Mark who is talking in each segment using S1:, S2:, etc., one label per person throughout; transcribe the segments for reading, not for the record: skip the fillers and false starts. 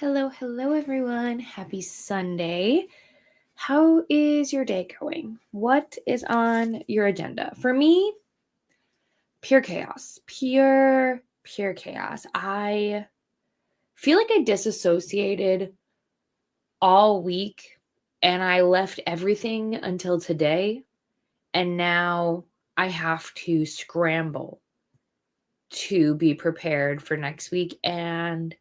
S1: Hello, everyone. Happy Sunday. How is your day going? What is on your agenda? For me, pure chaos. Pure chaos. I feel like I disassociated all week and I left everything until today. And now I have to scramble to be prepared for next week. And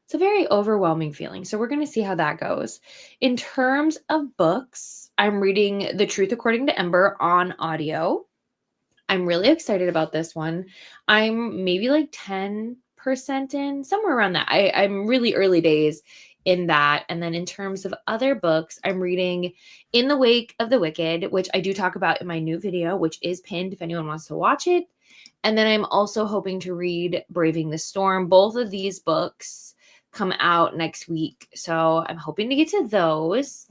S1: it's a very overwhelming feeling. So we're going to see how that goes. In terms of books, I'm reading The Truth According to Ember on audio. I'm really excited about this one. I'm maybe like 10% in, somewhere around that. I'm really early days in that. And then in terms of other books, I'm reading In the Wake of the Wicked, which I do talk about in my new video, which is pinned if anyone wants to watch it. And then I'm also hoping to read Braving the Storm. Both of these books come out next week. So I'm hoping to get to those.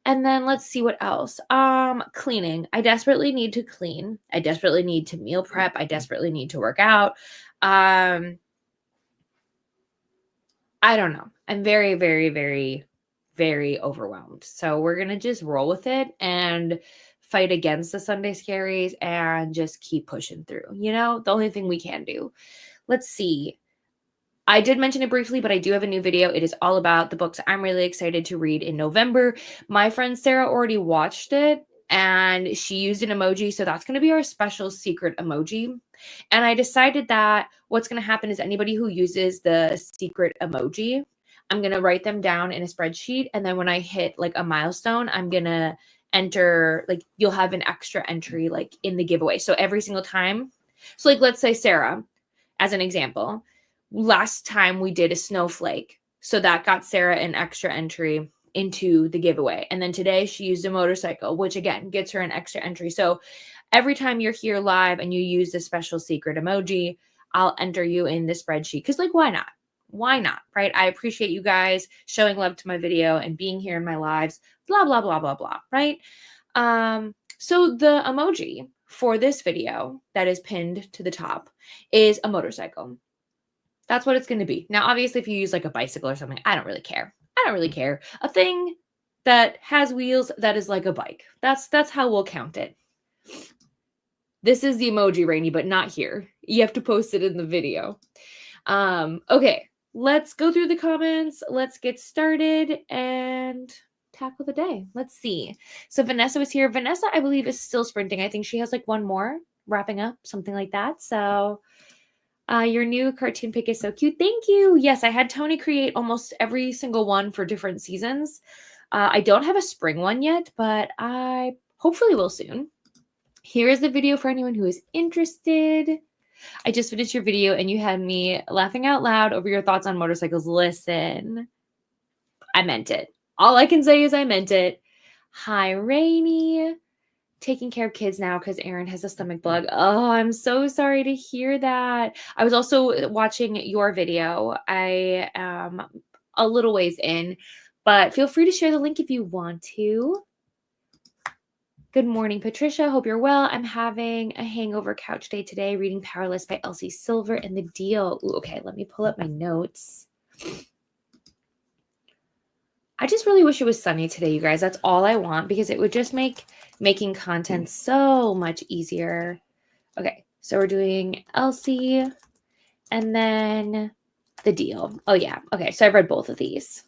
S1: And then let's see what else. Cleaning. I desperately need to clean. I desperately need to meal prep. I desperately need to work out. I don't know. I'm very, very, very, very overwhelmed. So we're going to just roll with it and fight against the Sunday scaries and just keep pushing through. The only thing we can do. Let's see. I did mention it briefly, but I do have a new video. It is all about the books I'm really excited to read in November. My friend Sarah already watched it and she used an emoji. So that's going to be our special secret emoji. And I decided that what's going to happen is anybody who uses the secret emoji, I'm going to write them down in a spreadsheet. And then when I hit like a milestone, I'm going to enter, like you'll have an extra entry like in the giveaway. So every single time. So like, let's say Sarah, as an example, last time we did a snowflake. So that got Sarah an extra entry into the giveaway. And then today she used a motorcycle, which again gets her an extra entry. So every time you're here live and you use the special secret emoji, I'll enter you in the spreadsheet. Because like, why not? Why not? Right? I appreciate you guys showing love to my video and being here in my lives, blah, blah, blah, blah, blah. Right? So the emoji for this video that is pinned to the top is a motorcycle. That's what it's going to be. Now, obviously, if you use like a bicycle or something, I don't really care. A thing that has wheels that is like a bike. That's how we'll count it. This is the emoji, Rainy, but not here. You have to post it in the video. Okay, let's go through the comments. Let's get started and tackle the day. Let's see. So Vanessa was here. Vanessa, I believe, is still sprinting. I think she has like one more wrapping up, something like that. So your new cartoon pic is so cute. Thank you. Yes, I had Tony create almost every single one for different seasons. I don't have a spring one yet, but I hopefully will soon. Here is the video for anyone who is interested. I just finished your video and you had me laughing out loud over your thoughts on motorcycles. Listen, I meant it. All I can say is I meant it. Hi, Rainy. Taking care of kids now because Aaron has a stomach bug. Oh, I'm so sorry to hear that. I was also watching your video. I am a little ways in, but feel free to share the link if you want to. Good morning, Patricia. Hope you're well. I'm having a hangover couch day today, reading Powerless by Elsie Silver and The Deal. Ooh, okay, let me pull up my notes. I just really wish it was sunny today, you guys. That's all I want because it would just make making content so much easier. Okay, so we're doing Elsie and then The Deal. Oh, yeah. Okay, so I've read both of these.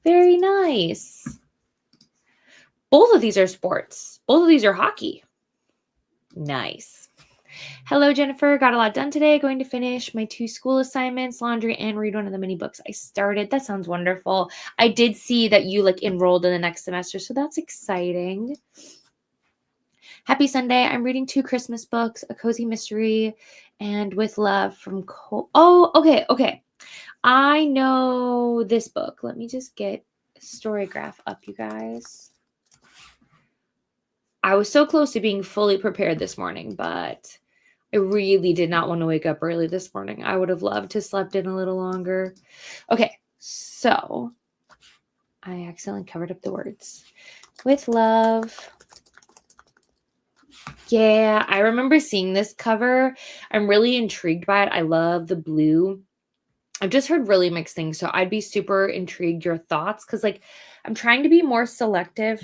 S1: Very nice. Both of these are sports. Both of these are hockey. Nice. Hello, Jennifer. Got a lot done today. Going to finish my 2 school assignments, laundry, and read one of the mini books I started. That sounds wonderful. I did see that you enrolled in the next semester, so that's exciting. Happy Sunday. I'm reading 2 Christmas books, A Cozy Mystery and With Love from Cole. Oh, okay. I know this book. Let me just get Storygraph up, you guys. I was so close to being fully prepared this morning, but I really did not want to wake up early this morning. I would have loved to slept in a little longer. Okay, so I accidentally covered up the words. With Love. Yeah, I remember seeing this cover. I'm really intrigued by it. I love the blue I've just heard really mixed things. So I'd be super intrigued your thoughts, because like I'm trying to be more selective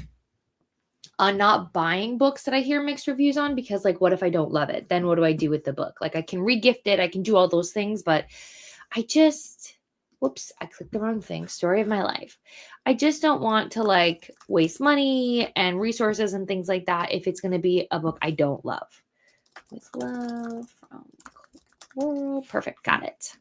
S1: on not buying books that I hear mixed reviews on, because like what if I don't love it? Then what do I do with the book? Like I can regift it, I can do all those things, but I just whoops, I clicked the wrong thing. Story of my life. I just don't want to like waste money and resources and things like that if it's going to be a book I don't love. With love from World. Perfect. Got it.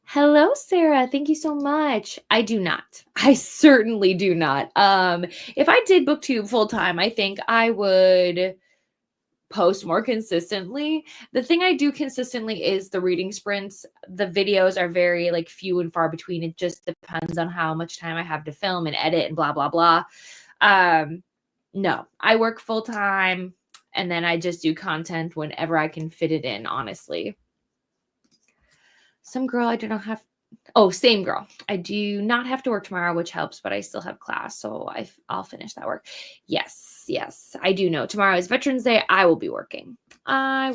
S1: Hello, Sarah. Thank you so much. I do not. I certainly do not. If I did booktube full time, I think I would post more consistently. The thing I do consistently is the reading sprints. The videos are very like few and far between. It just depends on how much time I have to film and edit and blah, blah, blah. No, I work full time and then I just do content whenever I can fit it in, honestly. Some girl I do not have. Oh, same girl. I do not have to work tomorrow, which helps, but I still have class. So I'll finish that work. Yes, I do know. Tomorrow is Veterans Day. I will be working. I've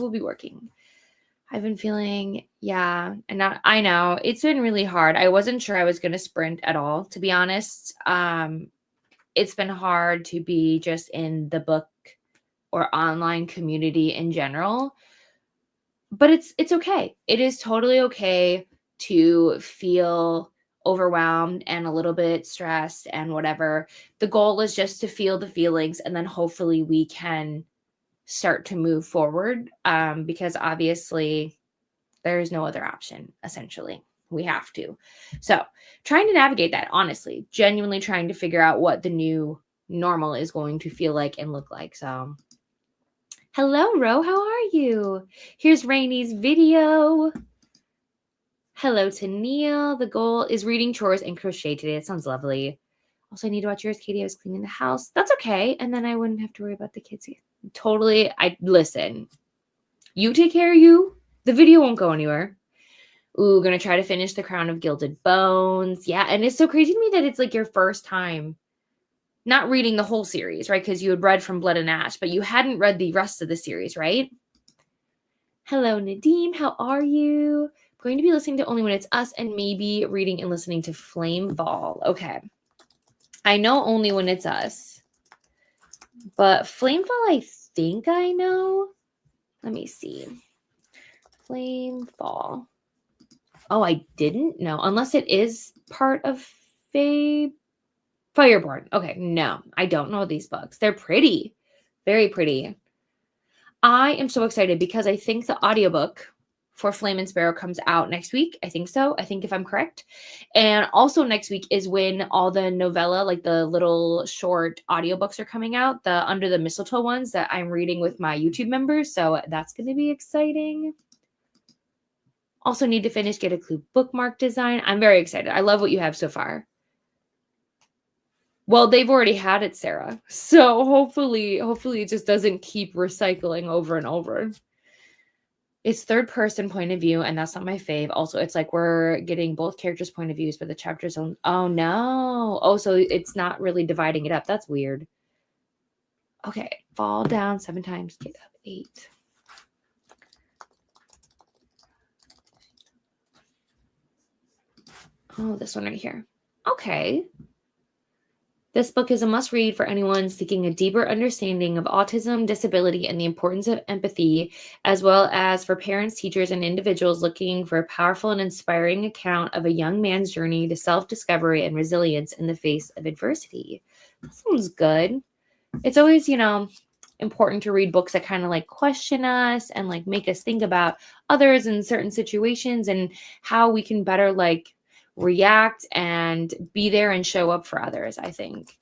S1: been feeling, yeah. And I know it's been really hard. I wasn't sure I was going to sprint at all, to be honest. It's been hard to be just in the book or online community in general. But it's okay. It is totally okay to feel overwhelmed and a little bit stressed and whatever. The goal is just to feel the feelings, and then hopefully we can start to move forward, because obviously there is no other option, essentially. We have to. So trying to navigate that, honestly, genuinely trying to figure out what the new normal is going to feel like and look like. So hello, Ro. How are you? Here's Rainy's video. Hello to Neil. The goal is reading, chores, and crochet today. It sounds lovely. Also, I need to watch yours, Katie. I was cleaning the house. That's okay. And then I wouldn't have to worry about the kids. Totally. Listen. You take care of you. The video won't go anywhere. Ooh, gonna try to finish The Crown of Gilded Bones. Yeah, and it's so crazy to me that it's like your first time not reading the whole series, right? Because you had read From Blood and Ash, but you hadn't read the rest of the series, right? Hello, Nadeem. How are you? I'm going to be listening to Only When It's Us and maybe reading and listening to Flame Ball. Okay. I know Only When It's Us, but Flame Fall, I think I know. Let me see. Flame Fall. Oh, I didn't know. Unless it is part of Fireborn. Okay, no, I don't know these books. They're pretty. Very pretty. I am so excited because I think the audiobook for Flame and Sparrow comes out next week. I think so. I think if I'm correct. And also next week is when all the novella, like the little short audiobooks are coming out, the Under the Mistletoe ones that I'm reading with my YouTube members. So that's going to be exciting. Also need to finish Get a Clue bookmark design. I'm very excited. I love what you have so far. Well, they've already had it, Sarah. So hopefully it just doesn't keep recycling over and over. It's third person point of view, and that's not my fave. Also, it's like we're getting both characters' point of views, but the chapters on. Oh no! Oh, so it's not really dividing it up. That's weird. Okay, fall down 7 times, get up 8. Oh, this one right here. Okay. This book is a must-read for anyone seeking a deeper understanding of autism, disability, and the importance of empathy, as well as for parents, teachers, and individuals looking for a powerful and inspiring account of a young man's journey to self-discovery and resilience in the face of adversity. That sounds good. It's always, important to read books that kind of like question us and like make us think about others in certain situations and how we can better like react and be there and show up for others, I think.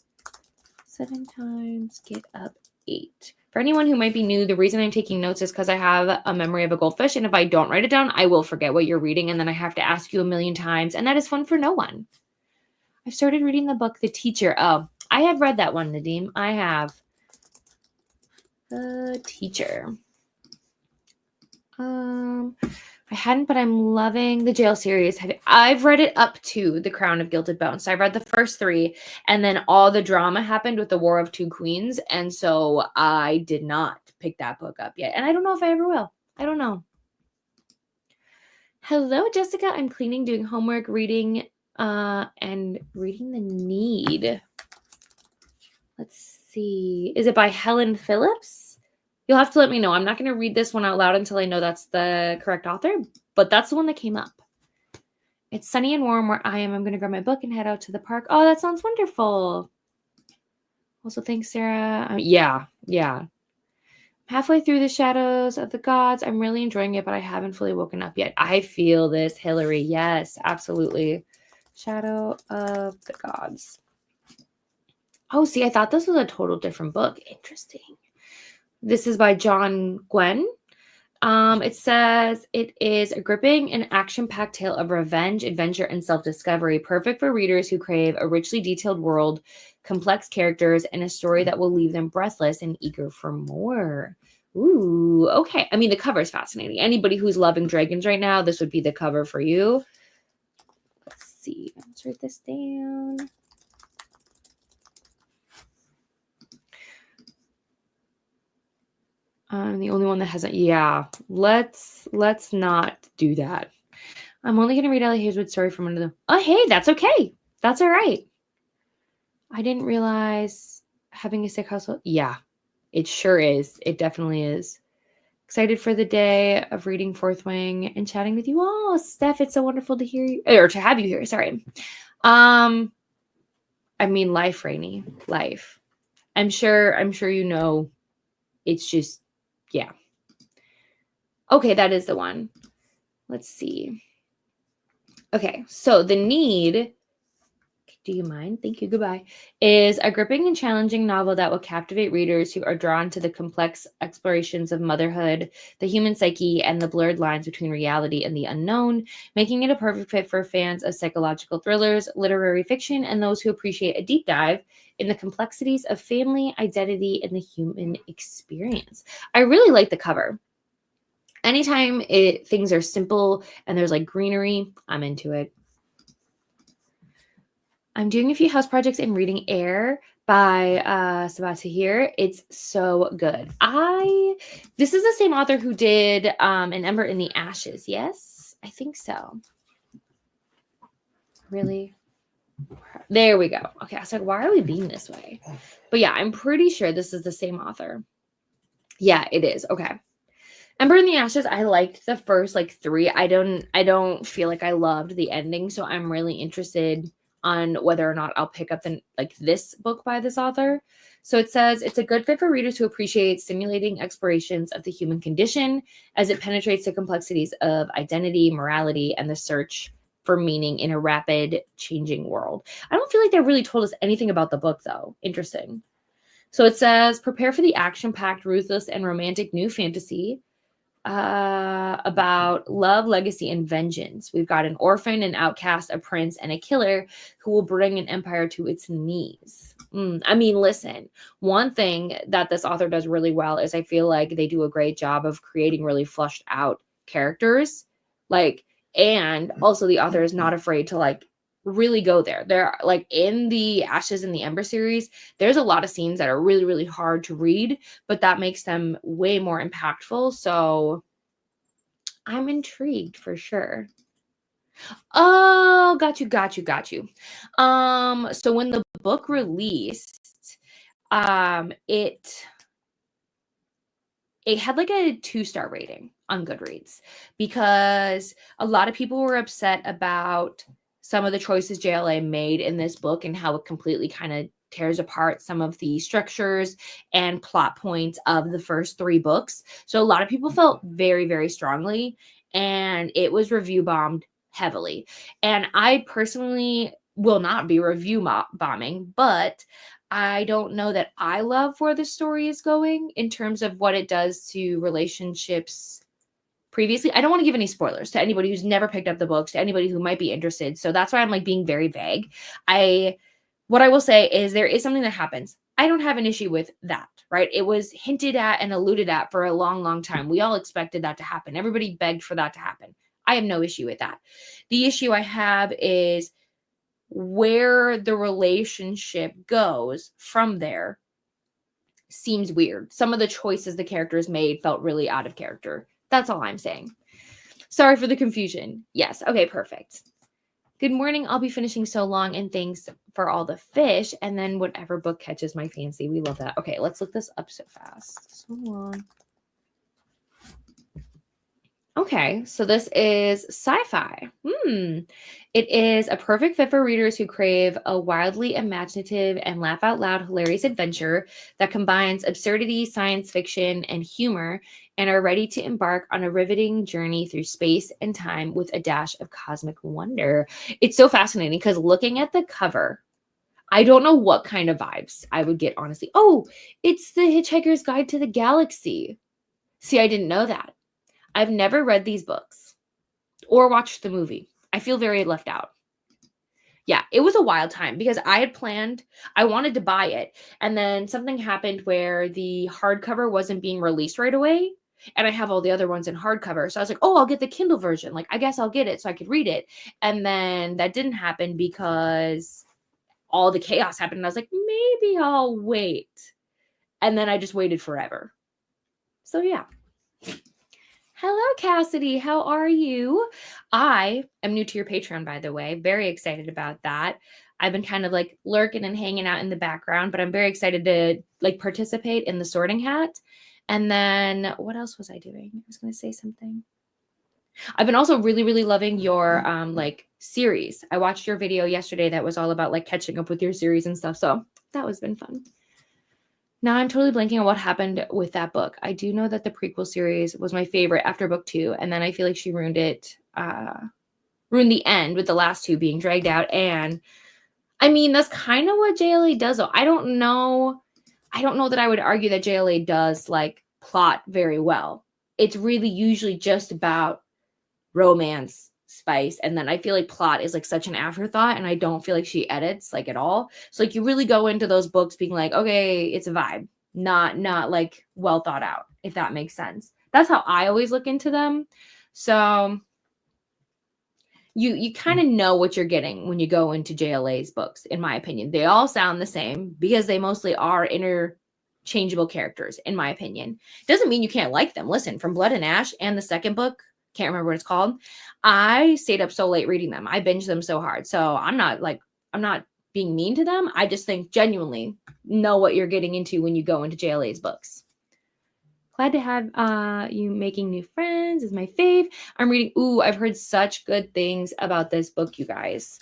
S1: 7 times, get up 8. For anyone who might be new, the reason I'm taking notes is because I have a memory of a goldfish, and if I don't write it down, I will forget what you're reading, and then I have to ask you a million times, and that is fun for no one. I've started reading the book The Teacher. Oh, I have read that one, Nadeem. I have. The Teacher. I hadn't, but I'm loving the Jail series. I've read it up to The Crown of Gilded Bones. So I read the first 3, and then all the drama happened with the War of Two Queens, and so I did not pick that book up yet. And I don't know if I ever will. I don't know. Hello, Jessica. I'm cleaning, doing homework, reading, and reading The Need. Let's see. Is it by Helen Phillips? You'll have to let me know. I'm not going to read this one out loud until I know that's the correct author, but that's the one that came up. It's sunny and warm where I am. I'm going to grab my book and head out to the park. Oh, that sounds wonderful. Also, thanks, Sarah. Yeah. Halfway through The Shadows of the Gods. I'm really enjoying it, but I haven't fully woken up yet. I feel this, Hillary. Yes, absolutely. Shadow of the Gods. Oh, see, I thought this was a total different book. Interesting. This is by John Gwen. It says it is a gripping and action-packed tale of revenge, adventure, and self-discovery, perfect for readers who crave a richly detailed world, complex characters, and a story that will leave them breathless and eager for more. Ooh, okay. I mean, the cover is fascinating. Anybody who's loving dragons right now, this would be the cover for you. Let's see. Let's write this down. I'm the only one that hasn't. Yeah, let's not do that. I'm only going to read Ellie Hazelwood's story from one of them. Oh, hey, that's okay. That's all right. I didn't realize having a sick household. Yeah, it sure is. It definitely is. Excited for the day of reading Fourth Wing and chatting with you all. Steph, it's so wonderful to hear you, or to have you here. Sorry. I mean, life, Rainy. Life. I'm sure you know. It's just, yeah. Okay, that is the one. Let's see. Okay, so The Need, do you mind? Thank you, goodbye, is a gripping and challenging novel that will captivate readers who are drawn to the complex explorations of motherhood, the human psyche, and the blurred lines between reality and the unknown, making it a perfect fit for fans of psychological thrillers, literary fiction, and those who appreciate a deep dive in the complexities of family, identity, and the human experience. I really like the cover. Anytime things are simple and there's like greenery, I'm into it. I'm doing a few house projects and reading Air by Sabata here. It's so good. This is the same author who did An Ember in the Ashes. Yes, I think so. Really? There we go. Okay, I was like, why are we being this way? But yeah, I'm pretty sure this is the same author. Yeah, it is. Okay. Ember in the Ashes, I liked the first like 3. I don't feel like I loved the ending, so I'm really interested on whether or not I'll pick up this book by this author. So it says it's a good fit for readers who appreciate stimulating explorations of the human condition as it penetrates the complexities of identity, morality, and the search for meaning in a rapid changing world. I don't feel like they really told us anything about the book though. Interesting. So it says prepare for the action-packed, ruthless, and romantic new fantasy about love, legacy, and vengeance. We've got an orphan, an outcast, a prince, and a killer who will bring an empire to its knees. I mean, listen, one thing that this author does really well is I feel like they do a great job of creating really flushed out characters. And also the author is not afraid to really go there. There, like in the Ashes and the Ember series, there's a lot of scenes that are really, really hard to read, but that makes them way more impactful. So I'm intrigued for sure. Oh, got you. So when the book released, it had like a 2-star rating on Goodreads because a lot of people were upset about some of the choices JLA made in this book and how it completely kind of tears apart some of the structures and plot points of the first 3 books. So a lot of people felt very, very strongly, and it was review bombed heavily. And I personally will not be review bombing, but I don't know that I love where the story is going in terms of what it does to relationships previously. I don't want to give any spoilers to anybody who's never picked up the books, to anybody who might be interested. So that's why I'm like being very vague. What I will say is there is something that happens. I don't have an issue with that, right? It was hinted at and alluded at for a long, long time. We all expected that to happen. Everybody begged for that to happen. I have no issue with that. The issue I have is where the relationship goes from there seems weird. Some of the choices the characters made felt really out of character. That's all I'm saying. Sorry for the confusion. Yes. Okay, perfect. Good morning. I'll be finishing So Long, and thanks for all the fish. And then whatever book catches my fancy. We love that. Okay, let's look this up so fast. So Long. Okay, so this is sci-fi. It is a perfect fit for readers who crave a wildly imaginative and laugh out loud hilarious adventure that combines absurdity, science fiction, and humor, and are ready to embark on a riveting journey through space and time with a dash of cosmic wonder. It's so fascinating because looking at the cover, I don't know what kind of vibes I would get, honestly. Oh, it's the Hitchhiker's Guide to the Galaxy. See, I didn't know that. I've never read these books or watched the movie. I feel very left out. Yeah, it was a wild time because I had planned, I wanted to buy it. And then something happened where the hardcover wasn't being released right away. And I have all the other ones in hardcover. So I was like, oh, I'll get the Kindle version. Like, I guess I'll get it so I could read it. And then that didn't happen because all the chaos happened. And I was like, maybe I'll wait. And then I just waited forever. So yeah. Hello, Cassidy. How are you? I am new to your Patreon, by the way. Very excited about that. I've been kind of like lurking and hanging out in the background, but I'm very excited to like participate in the Sorting Hat. And then what else was I doing? I was going to say something. I've been also really, really loving your like series. I watched your video yesterday that was all about like catching up with your series and stuff. So that was been fun. Now I'm totally blanking on what happened with that book. I do know that the prequel series was my favorite after book 2, and then I feel like she ruined it, ruined the end with the last 2 being dragged out. And I mean, that's kind of what JLA does, though. I don't know that I would argue that JLA does like plot very well. It's really usually just about romance, spice, and then I feel like plot is like such an afterthought, and I don't feel like she edits like at all. So like you really go into those books being like, okay, it's a vibe, not like well thought out, if that makes sense. That's how I always look into them. So you kind of know what you're getting when you go into JLA's books, in my opinion. They all sound the same because they mostly are interchangeable characters, in my opinion. Doesn't mean you can't like them. Listen, from Blood and Ash and the second book, can't remember what it's called, I stayed up so late reading them. I binged them so hard. So I'm not being mean to them. I just think genuinely know what you're getting into when you go into JLA's books. Glad to have you making new friends is my fave. I'm reading. Ooh, I've heard such good things about this book, you guys.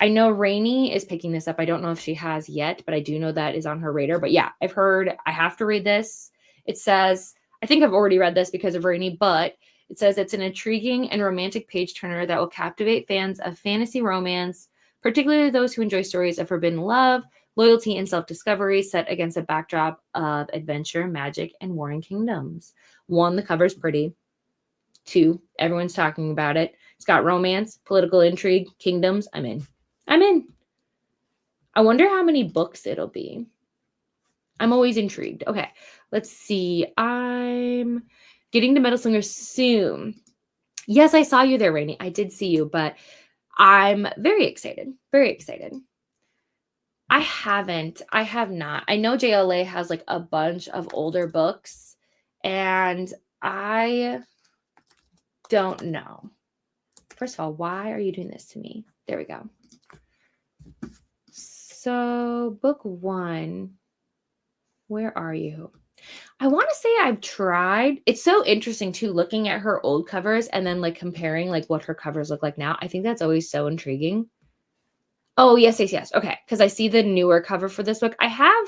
S1: I know Rainey is picking this up. I don't know if she has yet, but I do know that is on her radar. But yeah, I've heard I have to read this. It says, I think I've already read this because of Rainey, but it says it's an intriguing and romantic page turner that will captivate fans of fantasy romance, particularly those who enjoy stories of forbidden love, loyalty, and self-discovery set against a backdrop of adventure, magic, and warring kingdoms. 1, the cover's pretty. 2, everyone's talking about it. It's got romance, political intrigue, kingdoms. I'm in. I wonder how many books it'll be. I'm always intrigued. Okay, let's see. I'm getting to Metal Slinger soon. Yes, I saw you there, Rainey. I did see you, but I'm very excited. Very excited. I have not. I know JLA has like a bunch of older books, and I don't know. First of all, why are you doing this to me? There we go. So, book 1, where are you? I want to say I've tried. It's so interesting too, looking at her old covers and then like comparing like what her covers look like now. I think that's always so intriguing. Oh, yes. Okay, because I see the newer cover for this book. I have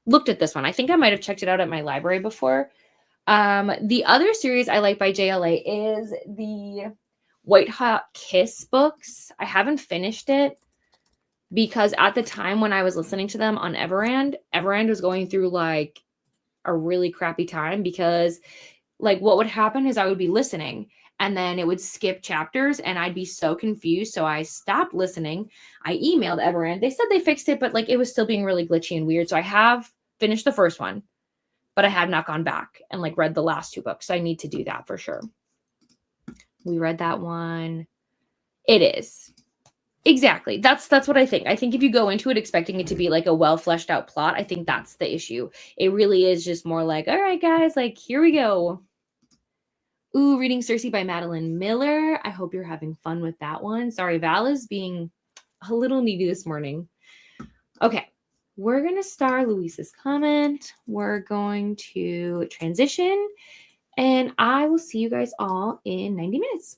S1: looked at this one. I think I might have checked it out at my library before. The other series I like by JLA is the White Hot Kiss books. I haven't finished it because at the time when I was listening to them on Everand was going through like a really crappy time because like what would happen is I would be listening and then it would skip chapters and I'd be so confused. So I stopped listening. I emailed Everand. They said they fixed it, but like it was still being really glitchy and weird. So I have finished the first one, but I have not gone back and like read the last 2 books. So I need to do that for sure. We read that one. It is. Exactly. That's what I think. I think if you go into it expecting it to be like a well fleshed out plot, I think that's the issue. It really is just more like, all right, guys, like here we go. Ooh, reading Circe by Madeline Miller. I hope you're having fun with that one. Sorry, Val is being a little needy this morning. Okay, we're going to star Luisa's comment. We're going to transition, and I will see you guys all in 90 minutes.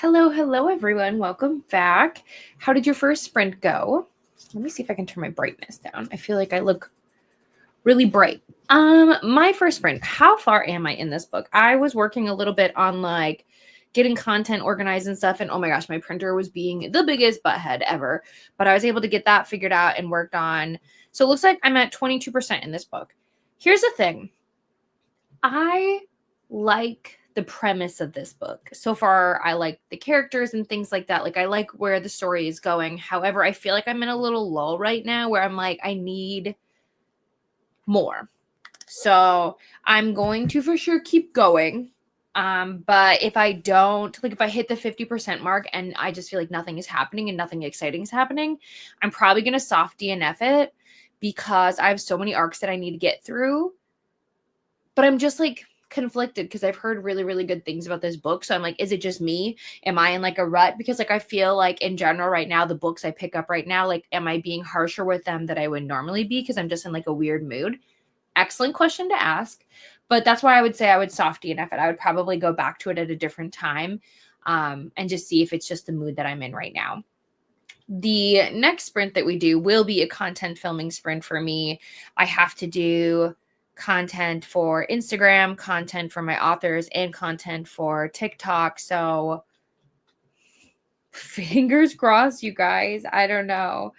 S1: Hello, everyone. Welcome back. How did your first sprint go? Let me see if I can turn my brightness down. I feel like I look really bright. My first sprint, how far am I in this book? I was working a little bit on like getting content organized and stuff. And oh my gosh, my printer was being the biggest butthead ever. But I was able to get that figured out and worked on. So it looks like I'm at 22% in this book. Here's the thing. I like the premise of this book. So far, I like the characters and things like that. Like, I like where the story is going. However, I feel like I'm in a little lull right now where I'm like, I need more. So I'm going to for sure keep going. But if I don't, like if I hit the 50% mark and I just feel like nothing is happening and nothing exciting is happening, I'm probably going to soft DNF it because I have so many arcs that I need to get through. But I'm just like conflicted because I've heard really, really good things about this book. So I'm like, is it just me? Am I in like a rut? Because like I feel like in general right now, the books I pick up right now, like, am I being harsher with them than I would normally be because I'm just in like a weird mood? Excellent question to ask. But that's why I would say I would soft DNF it. I would probably go back to it at a different time and just see if it's just the mood that I'm in right now. The next sprint that we do will be a content filming sprint for me. I have to do content for Instagram, content for my authors, and content for TikTok. So fingers crossed, you guys. I don't know.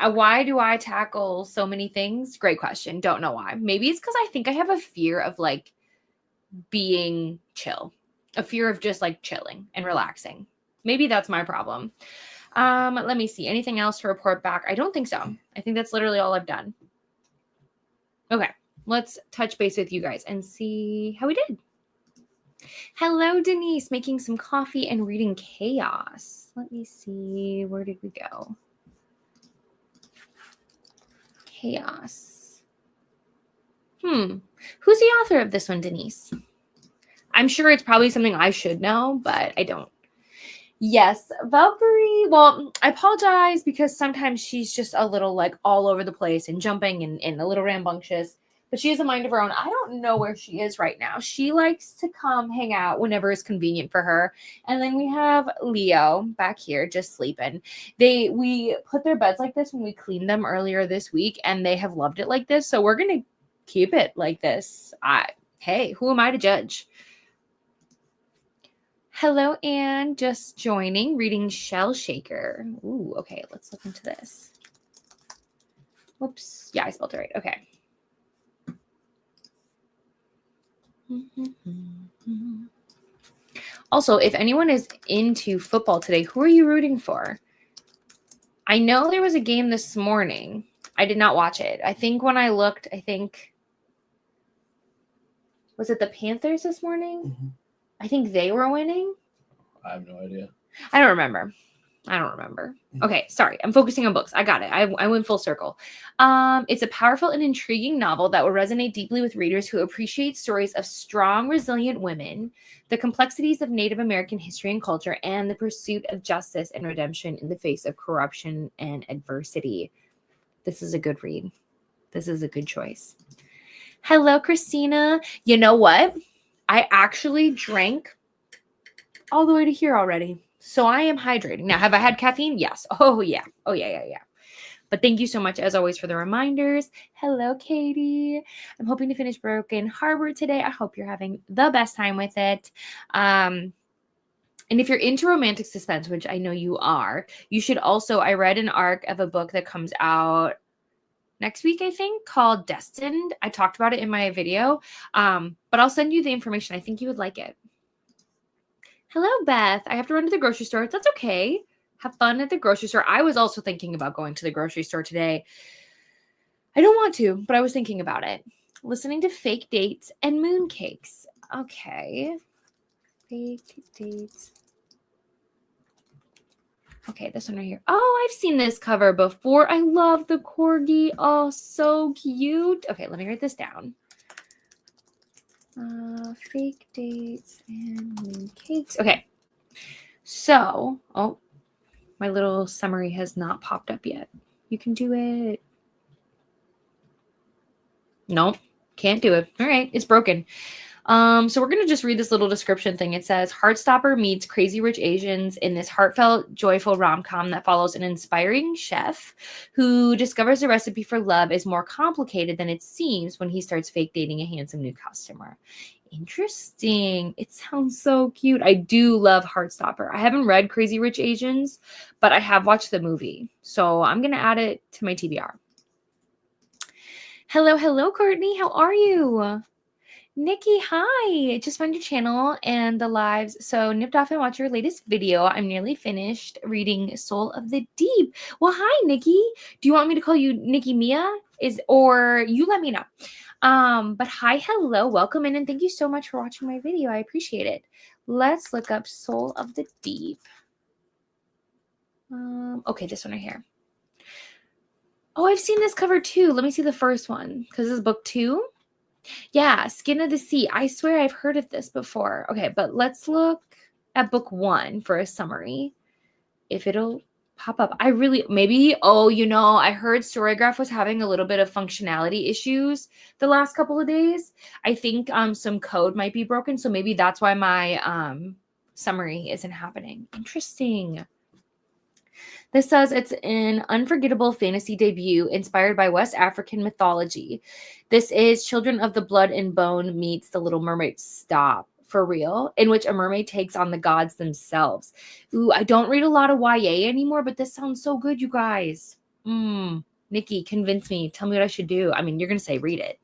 S1: Why do I tackle so many things? Great question. Don't know why. Maybe it's because I think I have a fear of like being chill, a fear of just like chilling and relaxing. Maybe that's my problem. Let me see. Anything else to report back? I don't think so. I think that's literally all I've done. Okay, let's touch base with you guys and see how we did. Hello, Denise, making some coffee and reading Chaos. Let me see. Where did we go? Chaos. Who's the author of this one, Denise? I'm sure it's probably something I should know, but I don't. Yes, Valkyrie. Well, I apologize because sometimes she's just a little like all over the place and jumping and a little rambunctious, but she has a mind of her own. I don't know where she is right now. She likes to come hang out whenever it's convenient for her. And then we have Leo back here just sleeping. We put their beds like this when we cleaned them earlier this week, and they have loved it like this. So we're going to keep it like this. Hey, who am I to judge? Hello, Anne. Just joining, reading Shell Shaker. Ooh, okay. Let's look into this. Whoops. Yeah, I spelled it right. Okay. Also, if anyone is into football today, who are you rooting for? I know there was a game this morning. I did not watch it. I think when I looked, was it the Panthers this morning? Mm-hmm. I think they were winning.
S2: I have no idea.
S1: I don't remember. Okay, sorry. I'm focusing on books. I got it. I went full circle. It's a powerful and intriguing novel that will resonate deeply with readers who appreciate stories of strong, resilient women, the complexities of Native American history and culture, and the pursuit of justice and redemption in the face of corruption and adversity. This is a good read. This is a good choice. Hello, Christina. You know what? I actually drank all the way to here already. So I am hydrating. Now, have I had caffeine? Yes. Oh, yeah. But thank you so much, as always, for the reminders. Hello, Katie. I'm hoping to finish Broken Harbor today. I hope you're having the best time with it. And if you're into romantic suspense, which I know you are, you should also, I read an arc of a book that comes out next week, I think, called Destined. I talked about it in my video, but I'll send you the information. I think you would like it. Hello, Beth. I have to run to the grocery store. That's okay. Have fun at the grocery store. I was also thinking about going to the grocery store today. I don't want to, but I was thinking about it. Listening to Fake Dates and Mooncakes. Okay. Fake Dates. Okay, this one right here. Oh, I've seen this cover before. I love the corgi. Oh, so cute. Okay, let me write this down. Fake Dates and Mooncakes. Okay. So, my little summary has not popped up yet. You can do it. Nope, can't do it. All right, it's broken. So we're going to just read this little description thing. It says, Heartstopper meets Crazy Rich Asians in this heartfelt, joyful rom-com that follows an inspiring chef who discovers the recipe for love is more complicated than it seems when he starts fake dating a handsome new customer. Interesting. It sounds so cute. I do love Heartstopper. I haven't read Crazy Rich Asians, but I have watched the movie. So I'm going to add it to my TBR. Hello, Courtney. How are you? Nikki, hi. Just found your channel and the lives. So nipped off and watched your latest video. I'm nearly finished reading Soul of the Deep. Well, hi, Nikki. Do you want me to call you Nikki Mia? Or you let me know. But hi, hello, welcome in, and thank you so much for watching my video. I appreciate it. Let's look up Soul of the Deep. Okay, this one right here. Oh, I've seen this cover too. Let me see the first one because this is book 2. Yeah, Skin of the Sea. I swear I've heard of this before. Okay, but let's look at book 1 for a summary. If it'll pop up. I heard Storygraph was having a little bit of functionality issues the last couple of days. I think some code might be broken, so maybe that's why my summary isn't happening. Interesting. This says it's an unforgettable fantasy debut inspired by West African mythology. This is Children of the Blood and Bone meets The Little Mermaid. Stop. For real, in which a mermaid takes on the gods themselves. Ooh, I don't read a lot of YA anymore, but this sounds so good, you guys. Nikki, convince me. Tell me what I should do. I mean, you're going to say read it.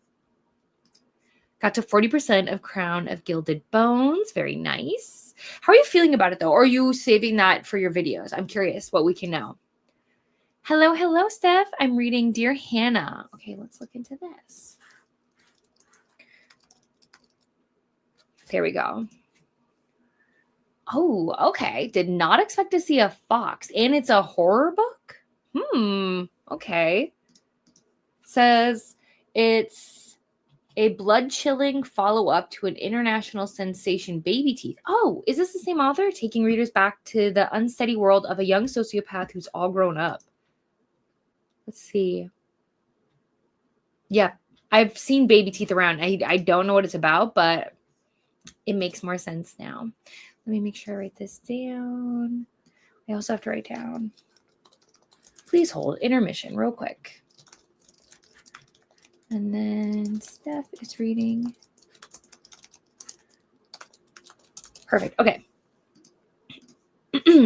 S1: Got to 40% of Crown of Gilded Bones. Very nice. How are you feeling about it, though? Or are you saving that for your videos? I'm curious what we can know. Hello, Steph. I'm reading Dear Hannah. Okay, let's look into this. There we go. Oh, okay. Did not expect to see a fox. And it's a horror book? Okay. It says it's a blood-chilling follow-up to an international sensation, Baby Teeth. Oh, is this the same author? Taking readers back to the unsteady world of a young sociopath who's all grown up. Let's see. Yeah, I've seen Baby Teeth around. I don't know what it's about, but it makes more sense now. Let me make sure I write this down. I also have to write down. Please hold. Intermission real quick. And then Steph is reading. Perfect. Okay.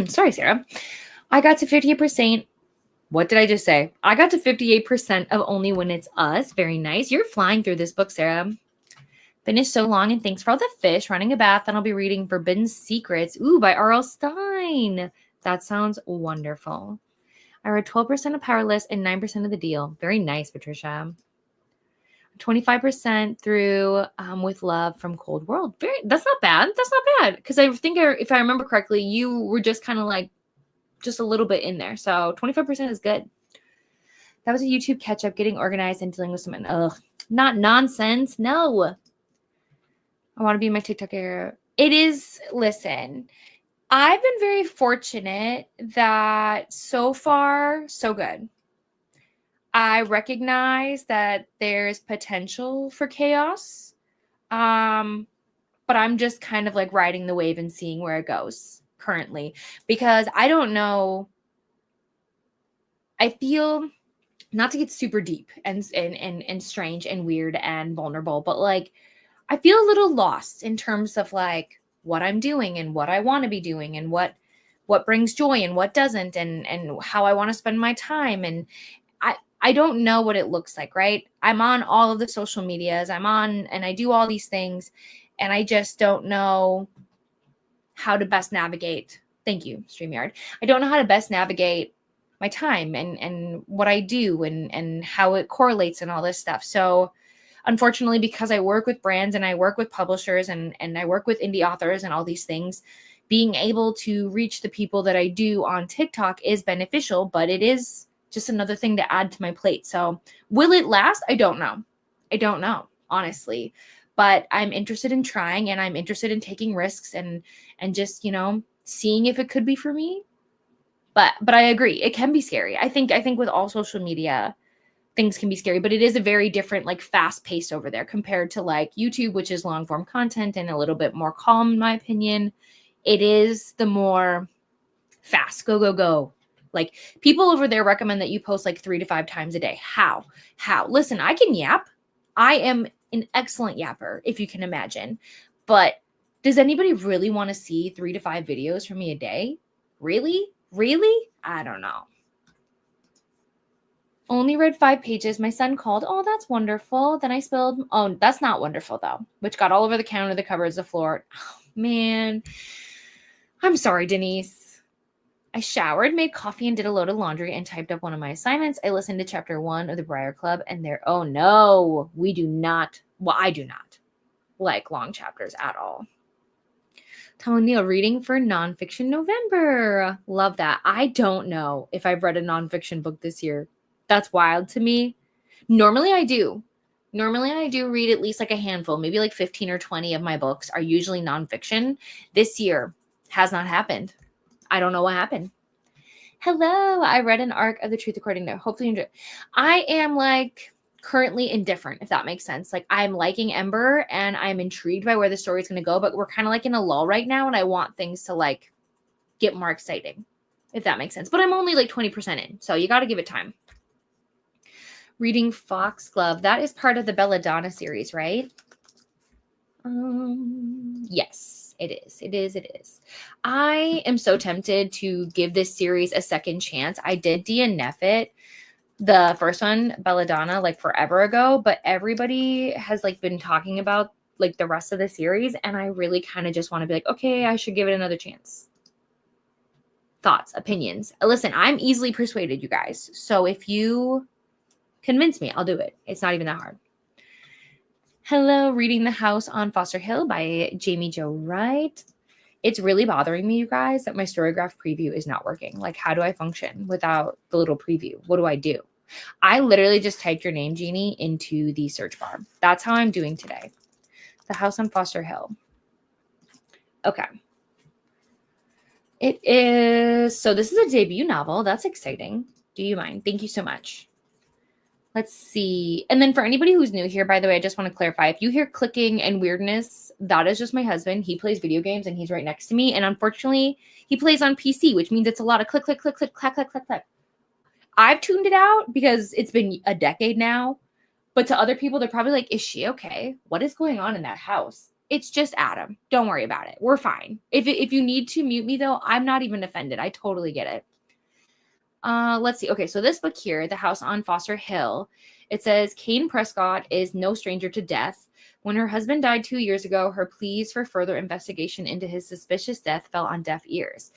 S1: Sorry, Sarah. I got to 58%. What did I just say? I got to 58% of Only When It's Us. Very nice. You're flying through this book, Sarah. Finished so long, and thanks for all the fish. Running a bath, and I'll be reading Forbidden Secrets. Ooh, by R.L. Stein. That sounds wonderful. I read 12% of Powerless and 9% of The Deal. Very nice, Patricia. 25% through With Love from Cold World. That's not bad. Because I think if I remember correctly, you were just kind of like just a little bit in there. So 25% is good. That was a YouTube catch-up, getting organized and dealing with some not nonsense. No. I want to be in my TikTok era. It is, listen, I've been very fortunate that so far, so good. I recognize that there's potential for chaos, but I'm just kind of like riding the wave and seeing where it goes currently, because I don't know. I feel, not to get super deep and strange and weird and vulnerable, but like I feel a little lost in terms of like what I'm doing and what I want to be doing and what brings joy and what doesn't, and how I want to spend my time. And I don't know what it looks like, right? I'm on all of the social medias. And I do all these things, and I just don't know how to best navigate. Thank you, StreamYard. I don't know how to best navigate my time and what I do and how it correlates and all this stuff. So unfortunately, because I work with brands and I work with publishers and I work with indie authors and all these things, being able to reach the people that I do on TikTok is beneficial, but it is just another thing to add to my plate. So will it last? I don't know, honestly, but I'm interested in trying, and I'm interested in taking risks and just, seeing if it could be for me. But I agree, it can be scary. I think with all social media, things can be scary, but it is a very different, like fast pace over there compared to like YouTube, which is long form content and a little bit more calm, in my opinion. It is the more fast, go, go, go. Like people over there recommend that you post like 3 to 5 times a day. How? Listen, I can yap. I am an excellent yapper, if you can imagine. But does anybody really want to see 3 to 5 videos from me a day? Really? I don't know. Only read 5 pages. My son called. Oh, that's wonderful. Then I spilled. Oh, that's not wonderful though. Which got all over the counter, the cupboards, the floor. Oh, man. I'm sorry, Denise. I showered, made coffee, and did a load of laundry and typed up one of my assignments. I listened to chapter 1 of the Briar Club, and oh no, we do not. Well, I do not like long chapters at all. Tom O'Neill, reading for nonfiction November. Love that. I don't know if I've read a nonfiction book this year. That's wild to me. Normally I do read at least like a handful, maybe like 15 or 20 of my books are usually nonfiction. This year has not happened. I don't know what happened. Hello, I read an arc of The Truth According to. Hopefully you enjoy. I am like currently indifferent, if that makes sense. Like I'm liking Ember and I'm intrigued by where the story is going to go, but we're kind of like in a lull right now and I want things to like get more exciting, if that makes sense. But I'm only like 20% in, so you got to give it time. Reading Foxglove. That is part of the Belladonna series, right? Yes, it is. I am so tempted to give this series a second chance. I did DNF it, the first one, Belladonna, like forever ago, but everybody has like been talking about like the rest of the series, and I really kind of just want to be like, okay, I should give it another chance. Thoughts, opinions. Listen, I'm easily persuaded, you guys. So if you convince me, I'll do it. It's not even that hard. Hello, reading The House on Foster Hill by Jamie Jo Wright. It's really bothering me, you guys, that my Storygraph preview is not working. Like, how do I function without the little preview? What do I do? I literally just typed your name, Jeannie, into the search bar. That's how I'm doing today. The House on Foster Hill. Okay. It is, so this is a debut novel. That's exciting. Do you mind? Thank you so much. Let's see. And then for anybody who's new here, by the way, I just want to clarify, if you hear clicking and weirdness, that is just my husband. He plays video games and he's right next to me. And unfortunately, he plays on PC, which means it's a lot of click, click, click, click, clack, clack, clack, clack. I've tuned it out because it's been a decade now. But to other people, they're probably like, is she okay? What is going on in that house? It's just Adam. Don't worry about it. We're fine. If you need to mute me, though, I'm not even offended. I totally get it. Let's see. Okay, so this book here, The House on Foster Hill, it says Kane Prescott is no stranger to death. When her husband died 2 years ago, her pleas for further investigation into his suspicious death fell on deaf ears.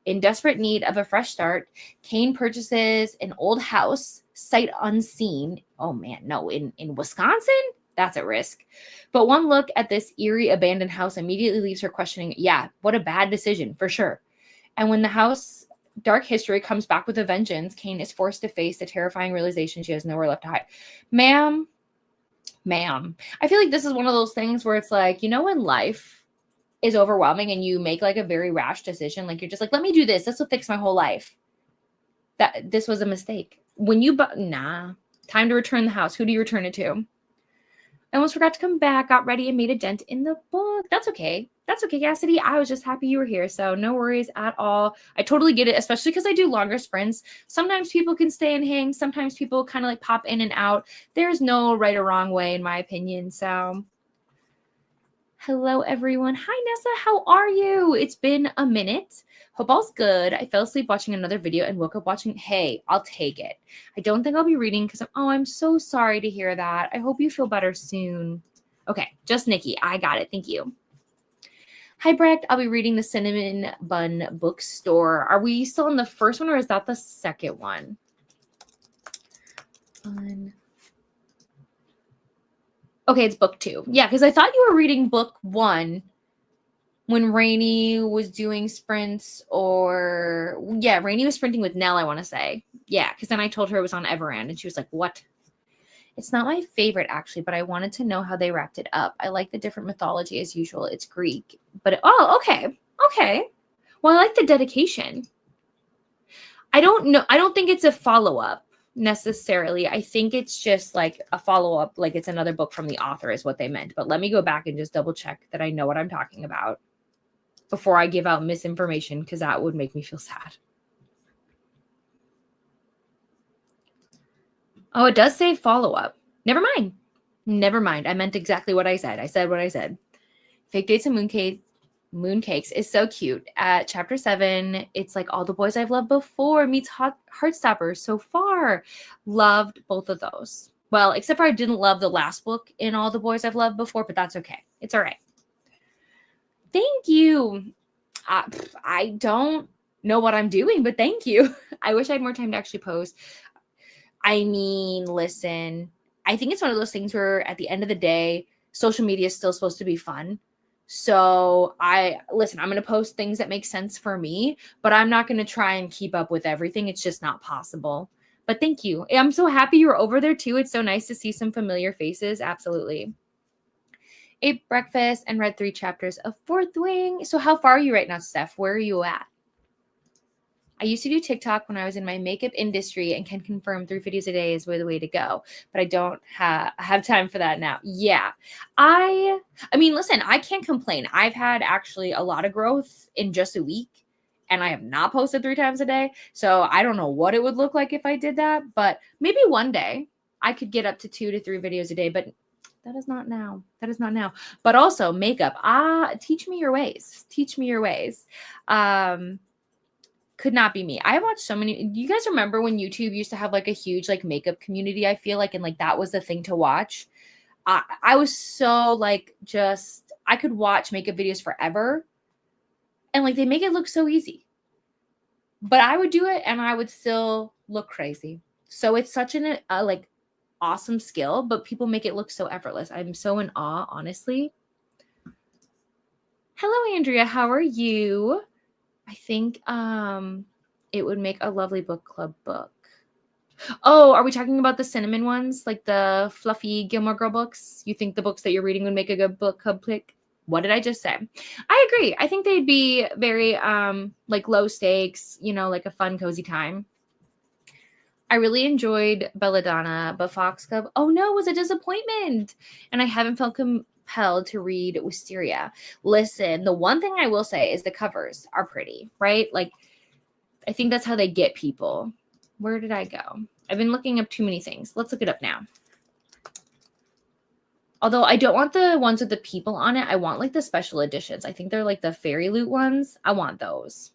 S1: In desperate need of a fresh start, Kane purchases an old house, sight unseen. Oh man, no, in Wisconsin? That's at risk. But one look at this eerie abandoned house immediately leaves her questioning, yeah, what a bad decision, for sure. And when the house dark history comes back with a vengeance, Kane is forced to face the terrifying realization she has nowhere left to hide. Ma'am, I feel like this is one of those things where it's like, you know, when life is overwhelming and you make like a very rash decision, like you're just like, let me do this. This will fix my whole life. This was a mistake. When you, time to return the house. Who do you return it to? I almost forgot to come back, got ready and made a dent in the book. That's okay. That's okay, Cassidy. I was just happy you were here. So no worries at all. I totally get it, especially because I do longer sprints. Sometimes people can stay and hang. Sometimes people kind of like pop in and out. There's no right or wrong way, in my opinion. So hello, everyone. Hi, Nessa. How are you? It's been a minute. Hope all's good. I fell asleep watching another video and woke up watching. Hey, I'll take it. I don't think I'll be reading because I'm so sorry to hear that. I hope you feel better soon. Okay, just Nikki. I got it. Thank you. Hi, Brecht. I'll be reading the Cinnamon Bun Bookstore. Are we still in the first one or is that the second one? Okay, it's book 2. Yeah, because I thought you were reading book 1 when Rainey was doing sprints Rainey was sprinting with Nell, I want to say. Yeah, because then I told her it was on Everand and she was like, what? It's not my favorite, actually, but I wanted to know how they wrapped it up. I like the different mythology as usual. It's Greek. But, okay. Well, I like the dedication. I don't know. I don't think it's a follow-up. necessarily. I think it's just like a follow-up, like it's another book from the author is what they meant. But let me go back and just double check that I know what I'm talking about before I give out misinformation, because that would make me feel sad. Oh, it does say follow-up. Never mind. Never mind. I meant exactly what I said. I said what I said. Fake Dates and Mooncakes is so cute. At chapter 7, it's like All the Boys I've Loved Before meets Heartstopper so far. Loved both of those. Well, except for I didn't love the last book in All the Boys I've Loved Before, but that's okay. It's all right. Thank you. I don't know what I'm doing, but thank you. I wish I had more time to actually post. I mean, listen, I think it's one of those things where at the end of the day, social media is still supposed to be fun. So I'm going to post things that make sense for me, but I'm not going to try and keep up with everything. It's just not possible. But thank you. I'm so happy you're over there too. It's so nice to see some familiar faces. Absolutely. Ate breakfast and read 3 chapters of Fourth Wing. So how far are you right now, Steph? Where are you at? I used to do TikTok when I was in my makeup industry and can confirm 3 videos a day is the way to go, but I don't have time for that now. Yeah. I mean, listen, I can't complain. I've had actually a lot of growth in just a week, and I have not posted 3 times a day. So I don't know what it would look like if I did that, but maybe one day I could get up to 2 to 3 videos a day, but that is not now. That is not now. But also makeup. Teach me your ways. Teach me your ways. Could not be me. I watched so many. Do you guys remember when YouTube used to have like a huge like makeup community? I feel like, and like that was the thing to watch. I was so like I could watch makeup videos forever, and like they make it look so easy. But I would do it, and I would still look crazy. So it's such an like awesome skill, but people make it look so effortless. I'm so in awe, honestly. Hello, Andrea. How are you? I think it would make a lovely book club book. Oh, are we talking about the cinnamon ones? Like the fluffy Gilmore Girl books? You think the books that you're reading would make a good book club pick? What did I just say? I agree. I think they'd be very like low stakes, like a fun, cozy time. I really enjoyed Belladonna, but Foxglove, oh no, was a disappointment. And I haven't felt compelled to read Wisteria. Listen, the one thing I will say is the covers are pretty, right? Like, I think that's how they get people. Where did I go? I've been looking up too many things. Let's look it up now. Although I don't want the ones with the people on it. I want like the special editions. I think they're like the fairy loot ones. I want those.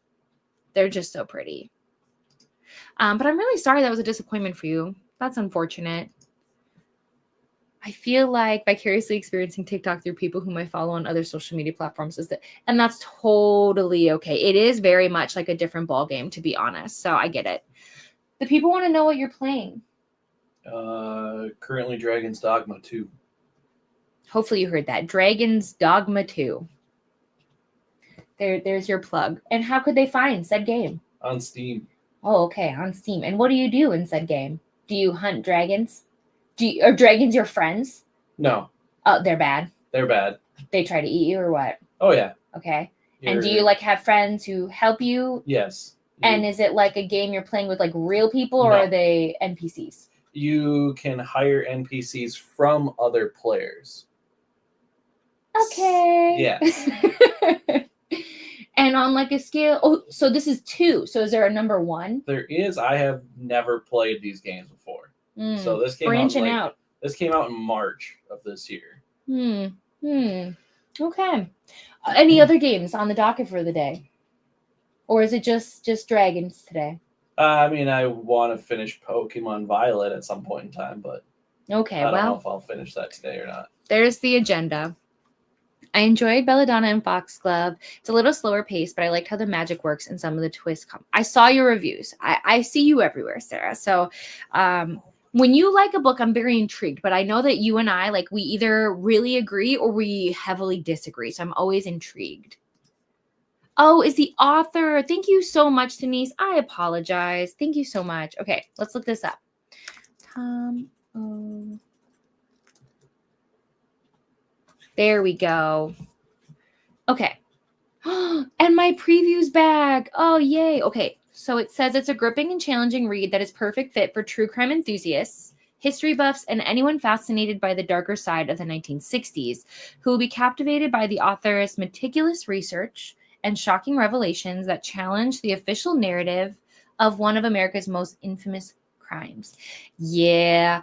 S1: They're just so pretty. But I'm really sorry that was a disappointment for you. That's unfortunate. I feel like vicariously experiencing TikTok through people whom I follow on other social media platforms and that's totally okay. It is very much like a different ball game, to be honest. So I get it. The people want to know what you're playing.
S2: Currently Dragon's Dogma 2.
S1: Hopefully you heard that. Dragon's Dogma 2. There's your plug. And how could they find said game?
S2: On Steam.
S1: Oh, okay, on Steam. And what do you do in said game? Do you hunt dragons? Are dragons your friends?
S2: No.
S1: Oh, they're bad?
S2: They're bad.
S1: They try to eat you or what?
S2: Oh, yeah.
S1: Okay. And do you like have friends who help you?
S2: Yes.
S1: And is it like a game you're playing with like real people or are they NPCs?
S2: You can hire NPCs from other players.
S1: Okay.
S2: Yes.
S1: And on like a scale, so this is 2. So is there a number 1?
S2: There is. I have never played these games before. So this came
S1: out.
S2: This came out in March of this year.
S1: Okay. Any other games on the docket for the day? Or is it just dragons today?
S2: I mean, I want to finish Pokemon Violet at some point in time, but
S1: okay,
S2: I don't know if I'll finish that today or not.
S1: There's the agenda. I enjoyed Belladonna and Foxglove. It's a little slower pace, but I liked how the magic works and some of the twists come. I saw your reviews. I see you everywhere, Sarah. So when you like a book, I'm very intrigued, but I know that you and I, like, we either really agree or we heavily disagree. So I'm always intrigued. Oh, is the author. Thank you so much, Denise. I apologize. Thank you so much. Okay, let's look this up. Tom O. There we go. Okay. And my previews back. Oh, yay. Okay. So it says it's a gripping and challenging read that is perfect fit for true crime enthusiasts, history buffs, and anyone fascinated by the darker side of the 1960s, who will be captivated by the author's meticulous research and shocking revelations that challenge the official narrative of one of America's most infamous crimes. Yeah,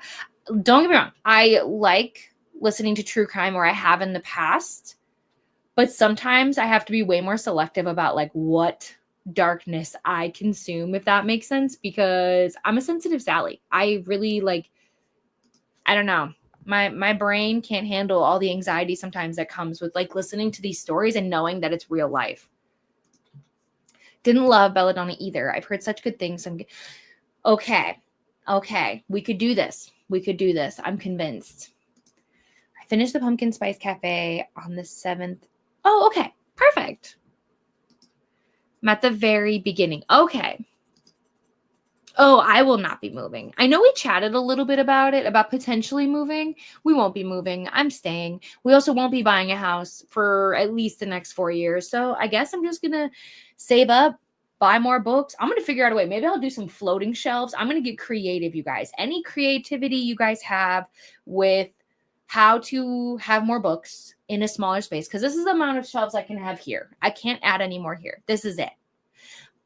S1: don't get me wrong. I like listening to true crime, or I have in the past, but sometimes I have to be way more selective about like what darkness I consume, if that makes sense, because I'm a sensitive Sally. I really like, I don't know. My brain can't handle all the anxiety sometimes that comes with like listening to these stories and knowing that it's real life. Didn't love Belladonna either. I've heard such good things. Okay. We could do this. I'm convinced. I finished the Pumpkin Spice Cafe on the 7th. Oh, okay. Perfect. I'm at the very beginning. Okay. Oh, I will not be moving. I know we chatted a little bit about it, about potentially moving. We won't be moving. I'm staying. We also won't be buying a house for at least the next 4 years. So I guess I'm just going to save up, buy more books. I'm going to figure out a way. Maybe I'll do some floating shelves. I'm going to get creative, you guys. Any creativity you guys have with how to have more books in a smaller space, because this is the amount of shelves I can have here. I can't add any more here. This is it.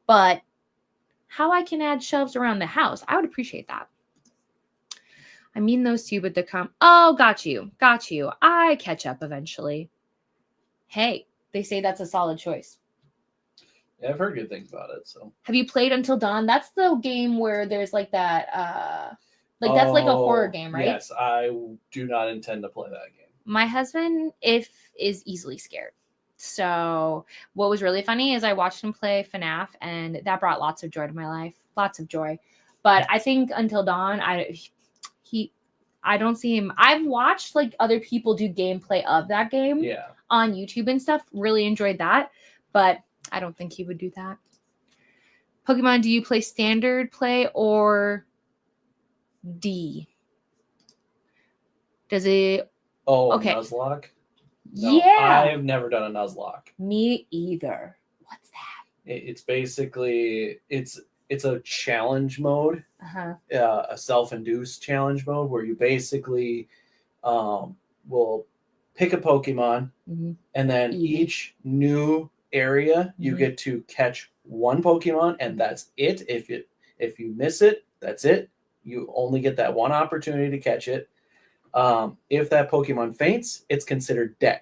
S1: But how I can add shelves around the house, I would appreciate that. I mean those two, but oh, got you. I catch up eventually. Hey, they say that's a solid choice.
S2: Yeah, I've heard good things about it. So,
S1: have you played Until Dawn? That's the game where there's like that, that's like a horror game, right?
S2: Yes, I do not intend to play that game.
S1: My husband, is easily scared. So what was really funny is I watched him play FNAF, and that brought lots of joy to my life. Lots of joy. But I think Until Dawn, I don't see him. I've watched like other people do gameplay of that game on YouTube and stuff. Really enjoyed that. But I don't think he would do that. Pokemon, do you play standard play or D? Does it...
S2: Oh, okay. Nuzlocke? No,
S1: yeah.
S2: I've never done a Nuzlocke.
S1: Me either. What's that?
S2: It's basically, it's a challenge mode, a self-induced challenge mode where you basically will pick a Pokemon, and then each new area you get to catch one Pokemon, and that's it. If you miss it, that's it. You only get that one opportunity to catch it. If that Pokemon faints, it's considered dead.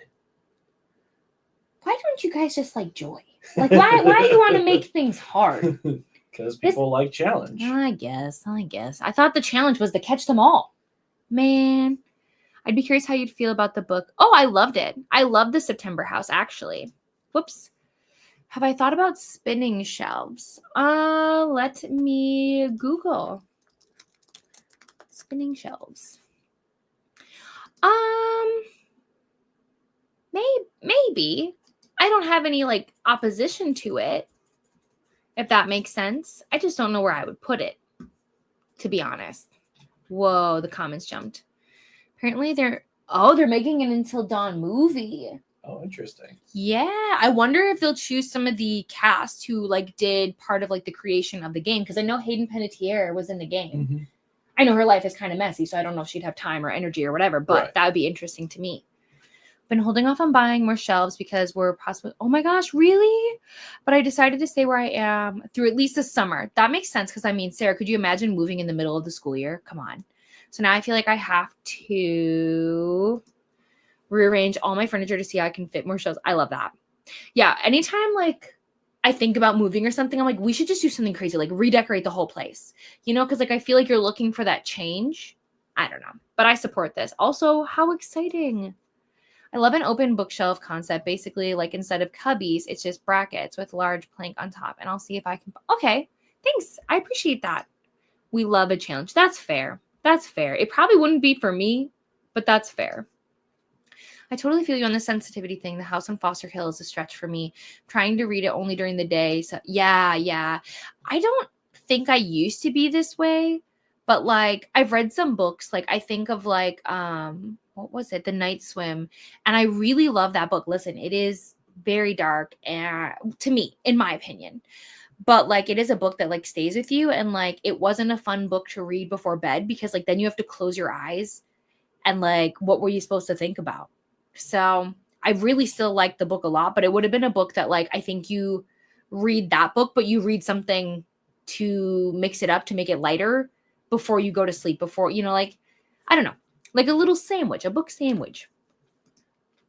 S1: Why don't you guys just like joy? Like, why do you want to make things hard?
S2: Because people like challenge.
S1: I guess. I thought the challenge was to catch them all. Man, I'd be curious how you'd feel about the book. Oh, I loved it. I loved the September House, actually. Whoops. Have I thought about spinning shelves? Let me Google. Spinning shelves. Maybe. I don't have any like opposition to it, if that makes sense. I just don't know where I would put it, to be honest. Whoa, the comments jumped. Apparently they're making an Until Dawn movie.
S2: Oh, interesting.
S1: Yeah, I wonder if they'll choose some of the cast who like did part of like the creation of the game, because I know Hayden Panettiere was in the game. I know her life is kind of messy, so I don't know if she'd have time or energy or whatever, but that would be interesting to me. Been holding off on buying more shelves because we're possibly... Oh my gosh, really? But I decided to stay where I am through at least the summer. That makes sense, because I mean, Sarah, could you imagine moving in the middle of the school year? Come on. So now I feel like I have to rearrange all my furniture to see how I can fit more shelves. I love that. Yeah, anytime like I think about moving or something, I'm like, we should just do something crazy, like redecorate the whole place. You know, because like I feel like you're looking for that change. I don't know, but I support this. Also, how exciting. I love an open bookshelf concept. Basically, like instead of cubbies, it's just brackets with large plank on top. And I'll see if I can... Okay, thanks. I appreciate that. We love a challenge. That's fair. It probably wouldn't be for me, but that's fair. I totally feel you on the sensitivity thing. The House on Foster Hill is a stretch for me. I'm trying to read it only during the day. So yeah. I don't think I used to be this way, but like I've read some books. Like I think of like, what was it? The Night Swim. And I really love that book. Listen, it is very dark and to me, in my opinion, But like it is a book that like stays with you, and like it wasn't a fun book to read before bed because like then you have to close your eyes and like what were you supposed to think about? So I really still like the book a lot, but it would have been a book that like I think you read that book, but you read something to mix it up to make it lighter before you go to sleep, before, you know, like I don't know, like a little sandwich, a book sandwich.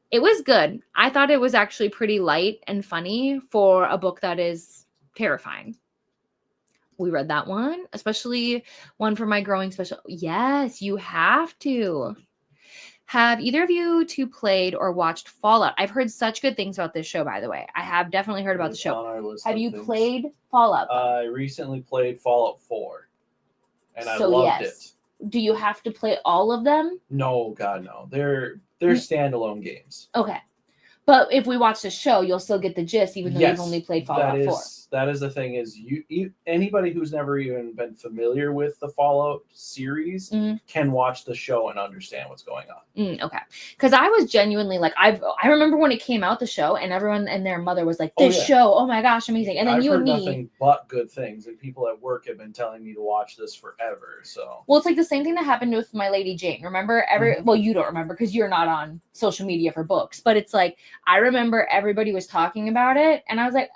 S1: It was good. I thought it was actually pretty light and funny for a book that is terrifying. We read that one, especially one for my growing special. Yes, you have to. Have either of you two played or watched Fallout? I've heard such good things about this show, by the way. I have definitely heard about the show.
S2: On our list
S1: Have
S2: of
S1: you
S2: things.
S1: played Fallout?
S2: I recently played Fallout 4, and I loved it.
S1: Do you have to play all of them?
S2: No, God, no. They're standalone games.
S1: Okay. But if we watch the show, you'll still get the gist, even though you've only played Fallout 4.
S2: That is the thing, is you anybody who's never even been familiar with the Fallout series can watch the show and understand what's going on.
S1: Okay. Because I was genuinely like, I remember when it came out, the show, and everyone and their mother was like, this show, oh my gosh, amazing. And then
S2: I've
S1: you
S2: heard
S1: and me.
S2: Nothing but good things, and people at work have been telling me to watch this forever. So
S1: well, it's like the same thing that happened with My Lady Jane. Remember well, you don't remember because you're not on social media for books, but it's like I remember everybody was talking about it, and I was like,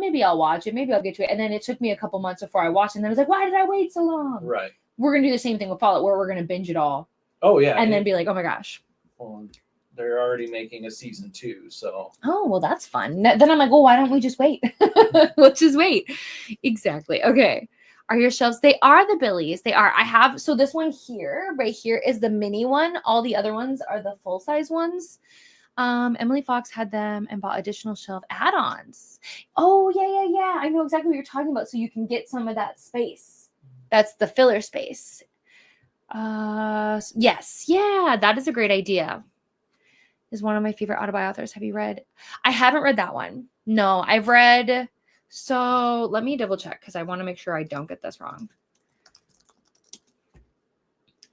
S1: maybe I'll watch it, maybe I'll get to it. And then it took me a couple months before I watched it, and then I was like, why did I wait so long?
S2: Right.
S1: We're gonna do the same thing with Fallout, where we're gonna binge it all.
S2: Oh yeah.
S1: And then be like, oh my gosh.
S2: Well, they're already making a season 2, so. Oh,
S1: well, that's fun. Then I'm like, well, why don't we just wait? Let's just wait. Exactly. Okay. Are your shelves? They are the Billies. They are. I have, so this one here, right here, is the mini one. All the other ones are the full-size ones. Emily Fox had them and bought additional shelf add-ons. Oh, yeah. I know exactly what you're talking about. So you can get some of that space. That's the filler space. Yes. Yeah, that is a great idea. Is one of my favorite autobi authors. Have you read? I haven't read that one. No, I've read. So let me double check because I want to make sure I don't get this wrong.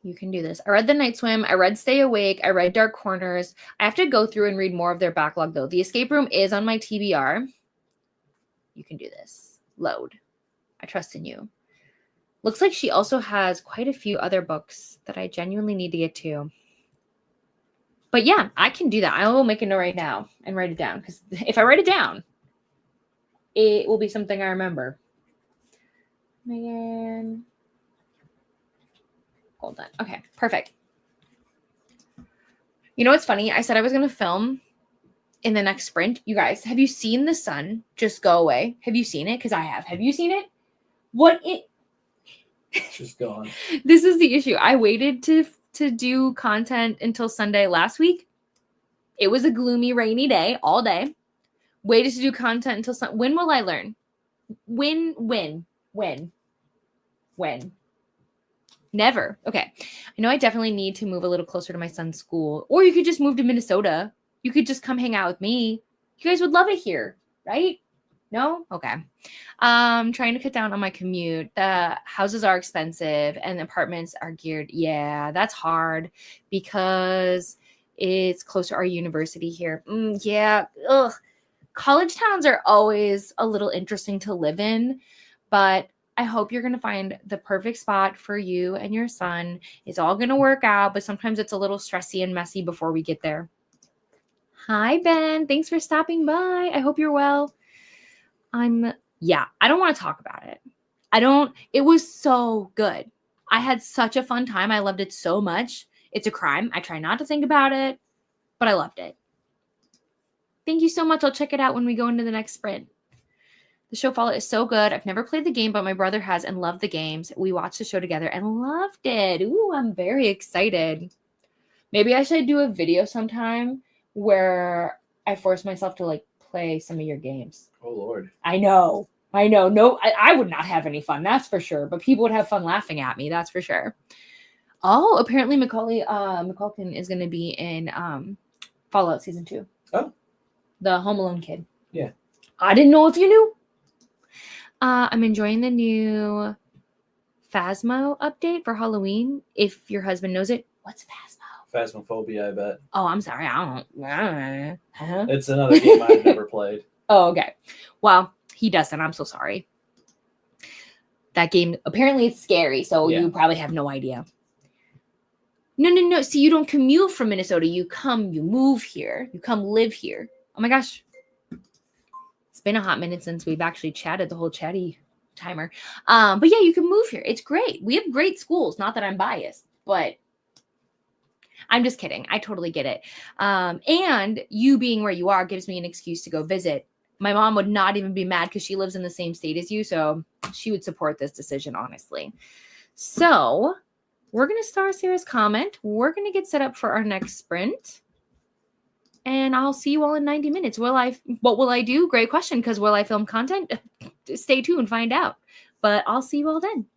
S1: You can do this. I read The Night Swim. I read Stay Awake. I read Dark Corners. I have to go through and read more of their backlog, though. The Escape Room is on my TBR. You can do this. Load. I trust in you. Looks like she also has quite a few other books that I genuinely need to get to. But yeah, I can do that. I will make a note right now and write it down. Because if I write it down, it will be something I remember. Megan. Hold on. Okay, perfect. You know what's funny? I said I was going to film in the next sprint. You guys, have you seen the sun just go away? Have you seen it? Because I have. Have you seen it?
S2: It's just gone.
S1: This is the issue. I waited to do content until Sunday last week. It was a gloomy, rainy day all day. Waited to do content until Sunday. When will I learn? When? Never. Okay. I know I definitely need to move a little closer to my son's school. Or you could just move to Minnesota. You could just come hang out with me. You guys would love it here, right? No? Okay. Trying to cut down on my commute. The houses are expensive and the apartments are geared. Yeah, that's hard because it's close to our university here. Yeah. Ugh. College towns are always a little interesting to live in, but I hope you're going to find the perfect spot for you and your son. It's all going to work out, but sometimes it's a little stressy and messy before we get there. Hi, Ben. Thanks for stopping by. I hope you're well. I don't want to talk about it. It was so good. I had such a fun time. I loved it so much. It's a crime. I try not to think about it, but I loved it. Thank you so much. I'll check it out when we go into the next sprint. The show Fallout is so good. I've never played the game, but my brother has and loved the games. We watched the show together and loved it. Ooh, I'm very excited. Maybe I should do a video sometime where I force myself to play some of your games.
S2: Oh, Lord.
S1: I know. No, I would not have any fun. That's for sure. But people would have fun laughing at me. That's for sure. Oh, apparently Macaulay Culkin is going to be in Fallout Season 2.
S2: Oh.
S1: The Home Alone kid.
S2: Yeah.
S1: I didn't know if you knew. I'm enjoying the new Phasmo update for Halloween. If your husband knows it. What's Phasmo?
S2: Phasmophobia, I bet.
S1: Oh, I'm sorry. I don't.
S2: It's another game I've never played.
S1: Oh, okay. Well, he doesn't. I'm so sorry. That game, apparently it's scary, so you probably have no idea. No. See, you don't commute from Minnesota. You move here. You come live here. Oh my gosh. It's been a hot minute since we've actually chatted, the whole chatty timer. But yeah, you can move here. It's great. We have great schools. Not that I'm biased, but I'm just kidding. I totally get it. And you being where you are gives me an excuse to go visit. My mom would not even be mad because she lives in the same state as you. So she would support this decision, honestly. So we're going to start Sarah's comment. We're going to get set up for our next sprint. And I'll see you all in 90 minutes. What will I do? Great question, because will I film content? Stay tuned, find out. But I'll see you all then.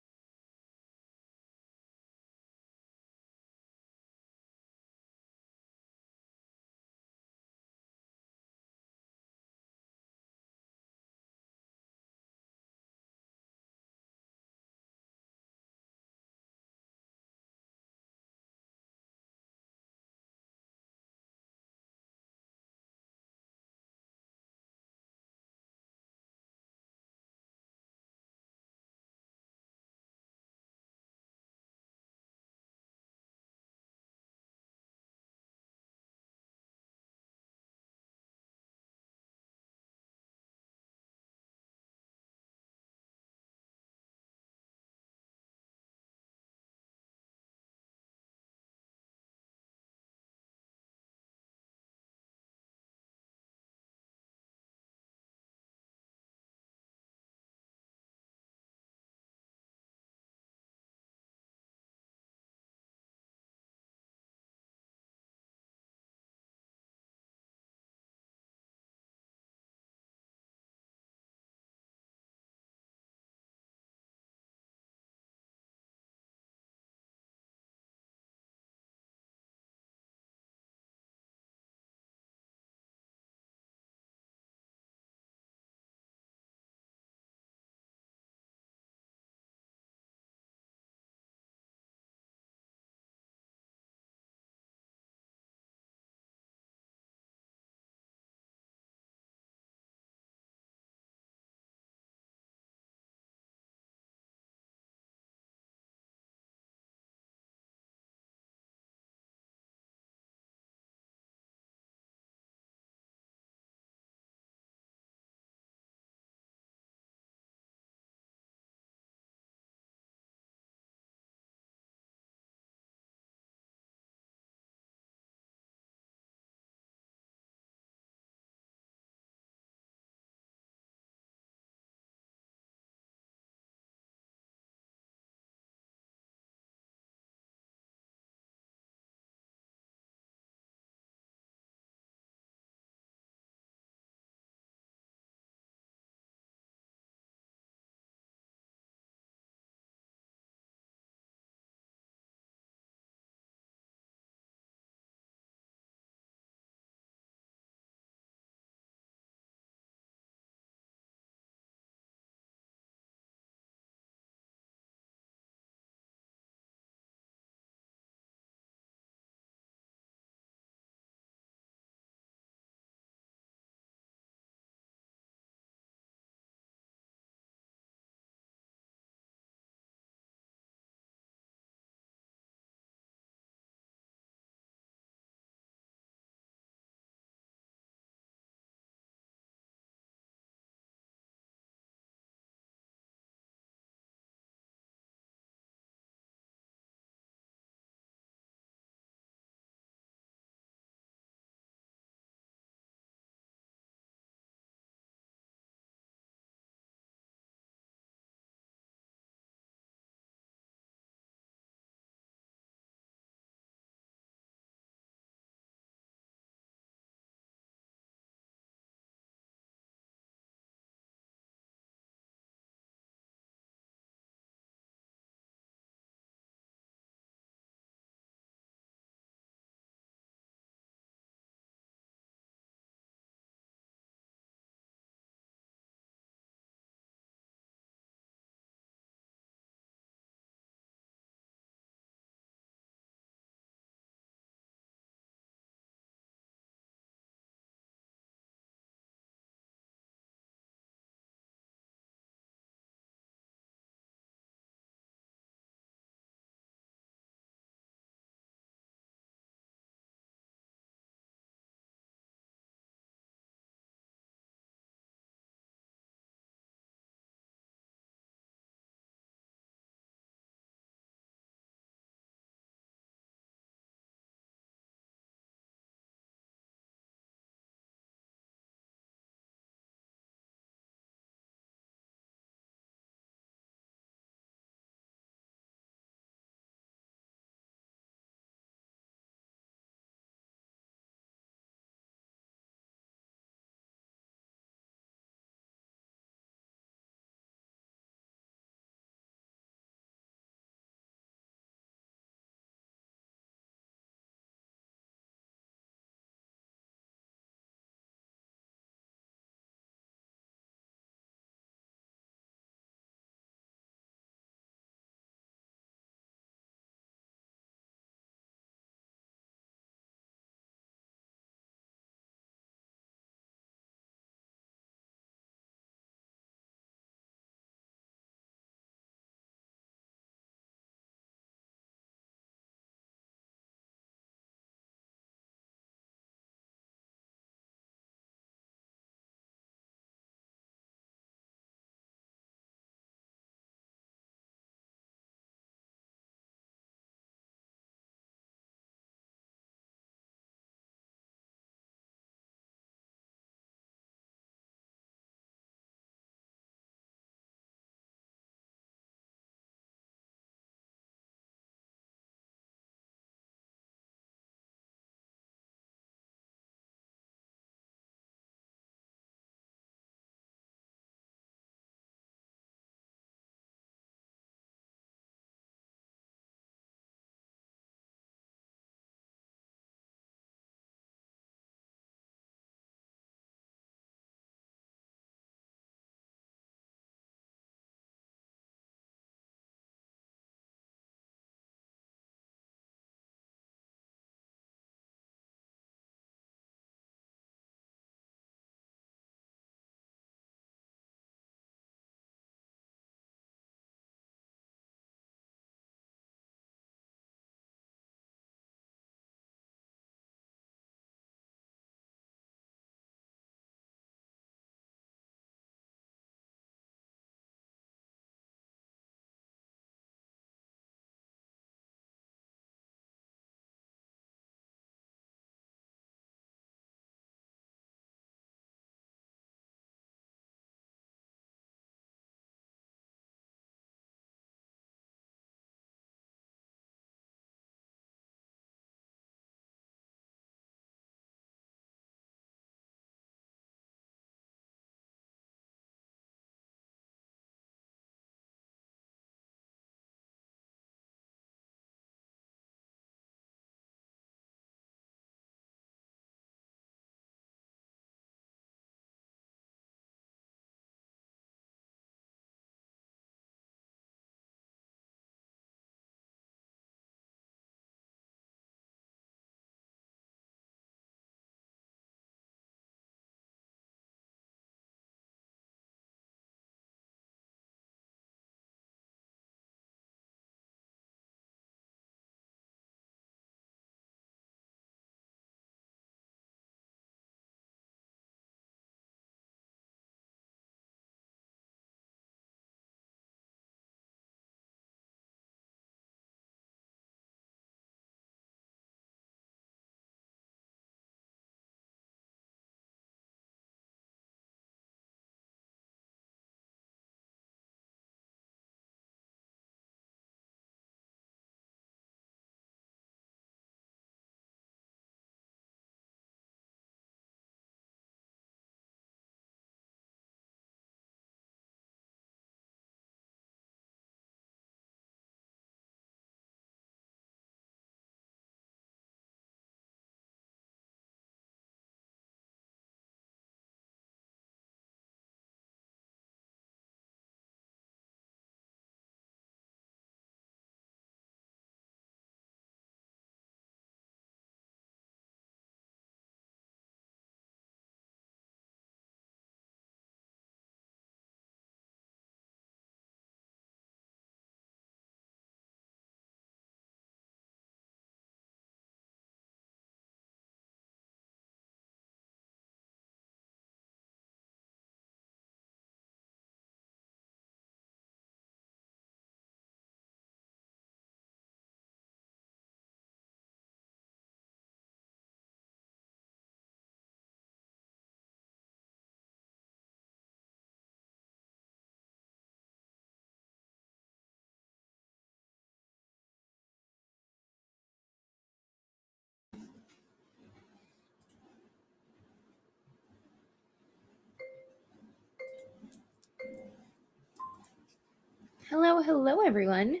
S1: Hello, everyone.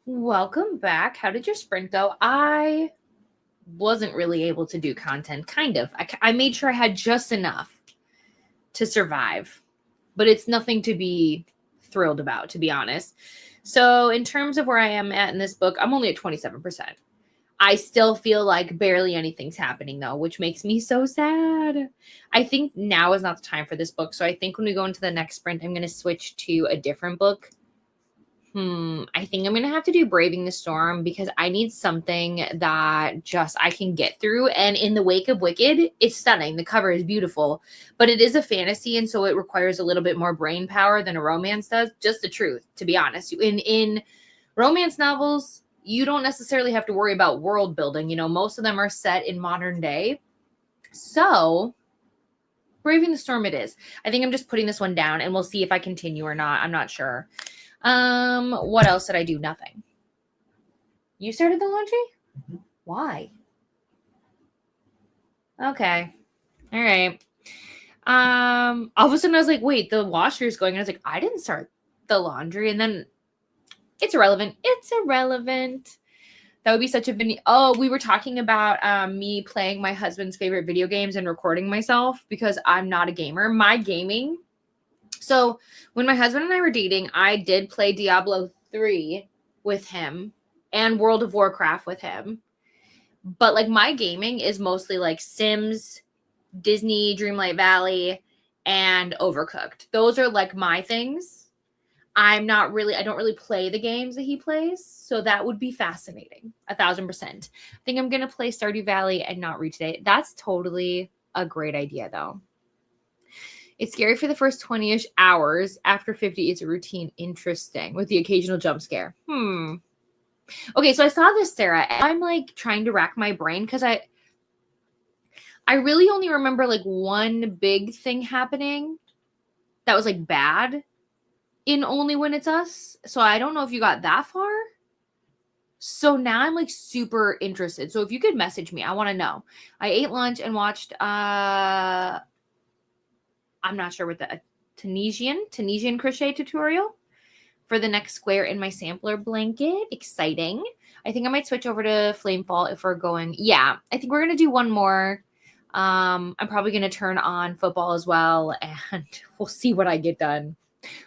S1: Welcome back. How did your sprint go? I wasn't really able to do content, kind of. I made sure I had just enough to survive, but it's nothing to be thrilled about, to be honest. So in terms of where I am at in this book, I'm only at 27%. I still feel like barely anything's happening, though, which makes me so sad. I think now is not the time for this book. So I think when we go into the next sprint, I'm going to switch to a different book. I think I'm going to have to do Braving the Storm because I need something that just I can get through. And in the wake of Wicked, it's stunning. The cover is beautiful, but it is a fantasy. And so it requires a little bit more brain power than a romance does. Just the truth, to be honest. In romance novels, you don't necessarily have to worry about world building. You know, most of them are set in modern day. So Braving the Storm it is. I think I'm just putting this one down and we'll see if I continue or not. I'm not sure. What else did I do? Nothing. You started the laundry?
S2: Mm-hmm.
S1: Why? Okay. All right. All of a sudden I was like, wait, the washer is going. And I was like, I didn't start the laundry. And then it's irrelevant. It's irrelevant. That would be such a video. Oh, we were talking about me playing my husband's favorite video games and recording myself because I'm not a gamer. My gaming. So when my husband and I were dating, I did play Diablo 3 with him and World of Warcraft with him. But like my gaming is mostly like Sims, Disney, Dreamlight Valley, and Overcooked. Those are like my things. I don't really play the games that he plays. So that would be fascinating. 1,000%. I think I'm going to play Stardew Valley and not read today. That's totally a great idea though. It's scary for the first 20-ish hours. After 50, it's a routine. Interesting. With the occasional jump scare. Okay, so I saw this, Sarah. And I'm like trying to rack my brain because I really only remember like one big thing happening that was like bad in Only When It's Us. So I don't know if you got that far. So now I'm like super interested. So if you could message me, I want to know. I ate lunch and watched I'm not sure what the Tunisian crochet tutorial for the next square in my sampler blanket. Exciting. I think I might switch over to Flamefall if we're going. Yeah, I think we're going to do one more. I'm probably going to turn on football as well and we'll see what I get done.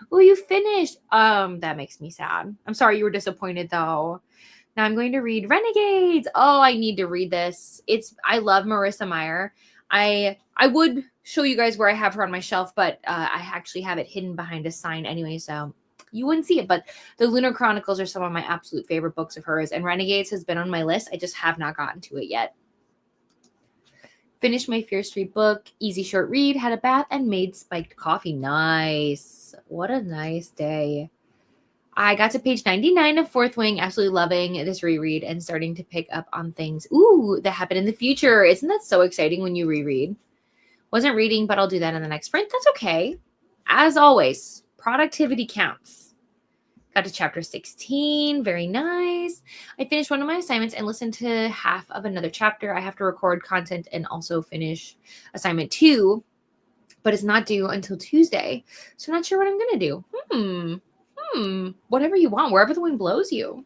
S1: Oh, you finished. That makes me sad. I'm sorry you were disappointed though. Now I'm going to read Renegades. Oh, I need to read this. I love Marissa Meyer. I would show you guys where I have her on my shelf, but I actually have it hidden behind a sign anyway, so you wouldn't see it. But the Lunar Chronicles are some of my absolute favorite books of hers, and Renegades has been on my list. I just have not gotten to it yet. Finished my Fear Street book. Easy short read. Had a bath and made spiked coffee. Nice. What a nice day. I got to page 99 of Fourth Wing, absolutely loving this reread and starting to pick up on things, that happen in the future. Isn't that so exciting when you reread? Wasn't reading, but I'll do that in the next sprint. That's okay. As always, productivity counts. Got to chapter 16. Very nice. I finished one of my assignments and listened to half of another chapter. I have to record content and also finish assignment 2, but it's not due until Tuesday. So I'm not sure what I'm going to do. Whatever you want, wherever the wind blows you.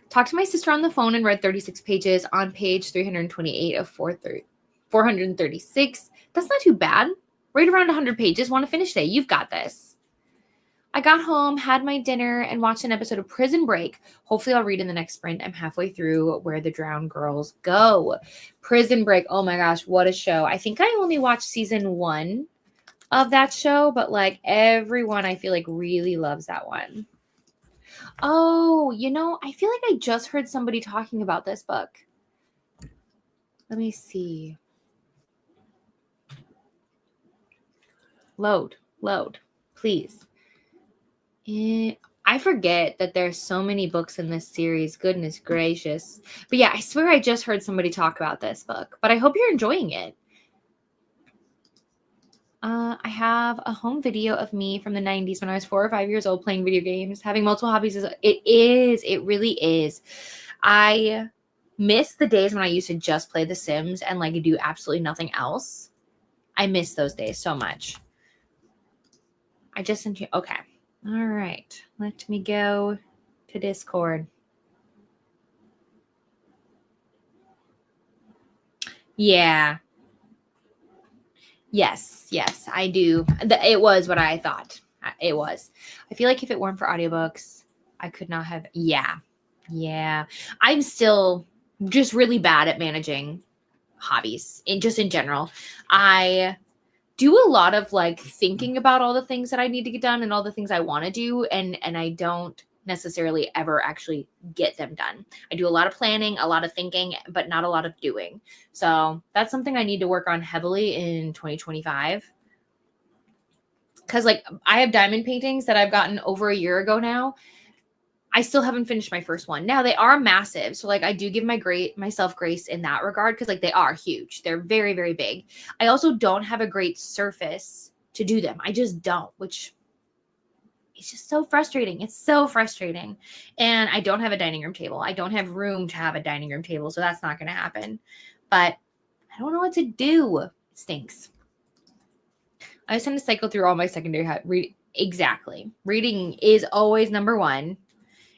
S1: Talked to my sister on the phone and read 36 pages on page 328 of 436. That's not too bad. Right around 100 pages. Want to finish today? You've got this. I got home, had my dinner, and watched an episode of Prison Break. Hopefully I'll read in the next sprint. I'm halfway through Where the Drowned Girls Go. Prison Break. Oh my gosh, what a show. I think I only watched season 1 of that show, but like everyone I feel like really loves that one. Oh, I feel like I just heard somebody talking about this book. Let me see. Load, please. I forget that there's so many books in this series. Goodness gracious. But yeah, I swear I just heard somebody talk about this book, but I hope you're enjoying it. I have a home video of me from the 90s when I was 4 or 5 years old playing video games. Having multiple hobbies it really is. I miss the days when I used to just play The Sims and like do absolutely nothing else. I miss those days so much. I just sent you. Okay. All right. Let me go to Discord. Yeah. Yes, I do. It was what I thought. It was. I feel like if it weren't for audiobooks, I could not have. Yeah. I'm still just really bad at managing hobbies in general. I do a lot of like thinking about all the things that I need to get done and all the things I want to do, and I don't necessarily ever actually get them done. I do a lot of planning, a lot of thinking, but not a lot of doing. So that's something I need to work on heavily in 2025. Because like I have diamond paintings that I've gotten over a year ago now. I still haven't finished my first one. Now they are massive. So like I do give myself grace in that regard, because like they are huge. They're very, very big. I also don't have a great surface to do them. I just don't, which is just so frustrating. It's so frustrating. And I don't have a dining room table. I don't have room to have a dining room table. So that's not going to happen. But I don't know what to do. It stinks. I just tend to cycle through all my secondary exactly. Reading is always number one.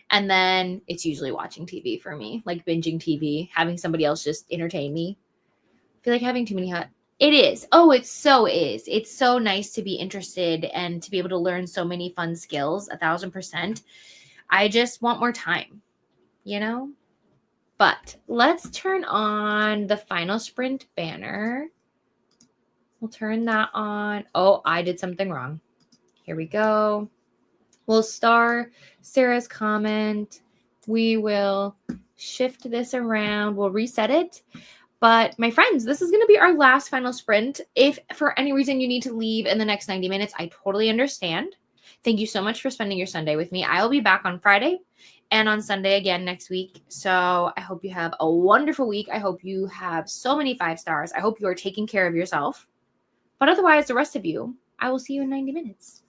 S1: And then it's usually watching TV for me, like binging TV, having somebody else just entertain me. I feel like having too many It is. Oh, it so is. It's so nice to be interested and to be able to learn so many fun skills, 1,000%. I just want more time, you know? But let's turn on the final sprint banner. We'll turn that on. Oh, I did something wrong. Here we go. We'll star Sarah's comment. We will shift this around. We'll reset it. But my friends, this is going to be our last final sprint. If for any reason you need to leave in the next 90 minutes, I totally understand. Thank you so much for spending your Sunday with me. I'll be back on Friday and on Sunday again next week. So I hope you have a wonderful week. I hope you have so many 5 stars. I hope you are taking care of yourself. But otherwise, the rest of you, I will see you in 90 minutes.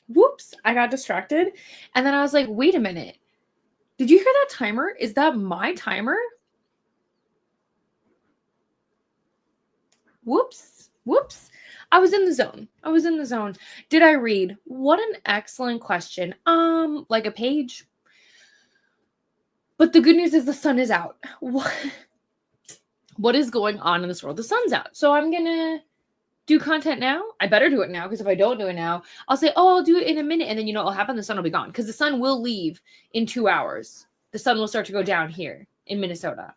S1: Whoops, I got distracted. And then I was like, wait a minute. Did you hear that timer? Is that my timer? Whoops. I was in the zone. Did I read? What an excellent question. Like a page. But the good news is the sun is out. What is going on in this world? The sun's out. So I'm going to do content now. I better do it now, because if I don't do it now, I'll say, oh, I'll do it in a minute. And then you know what will happen? The sun will be gone, because the sun will leave in 2 hours. The sun will start to go down here in Minnesota.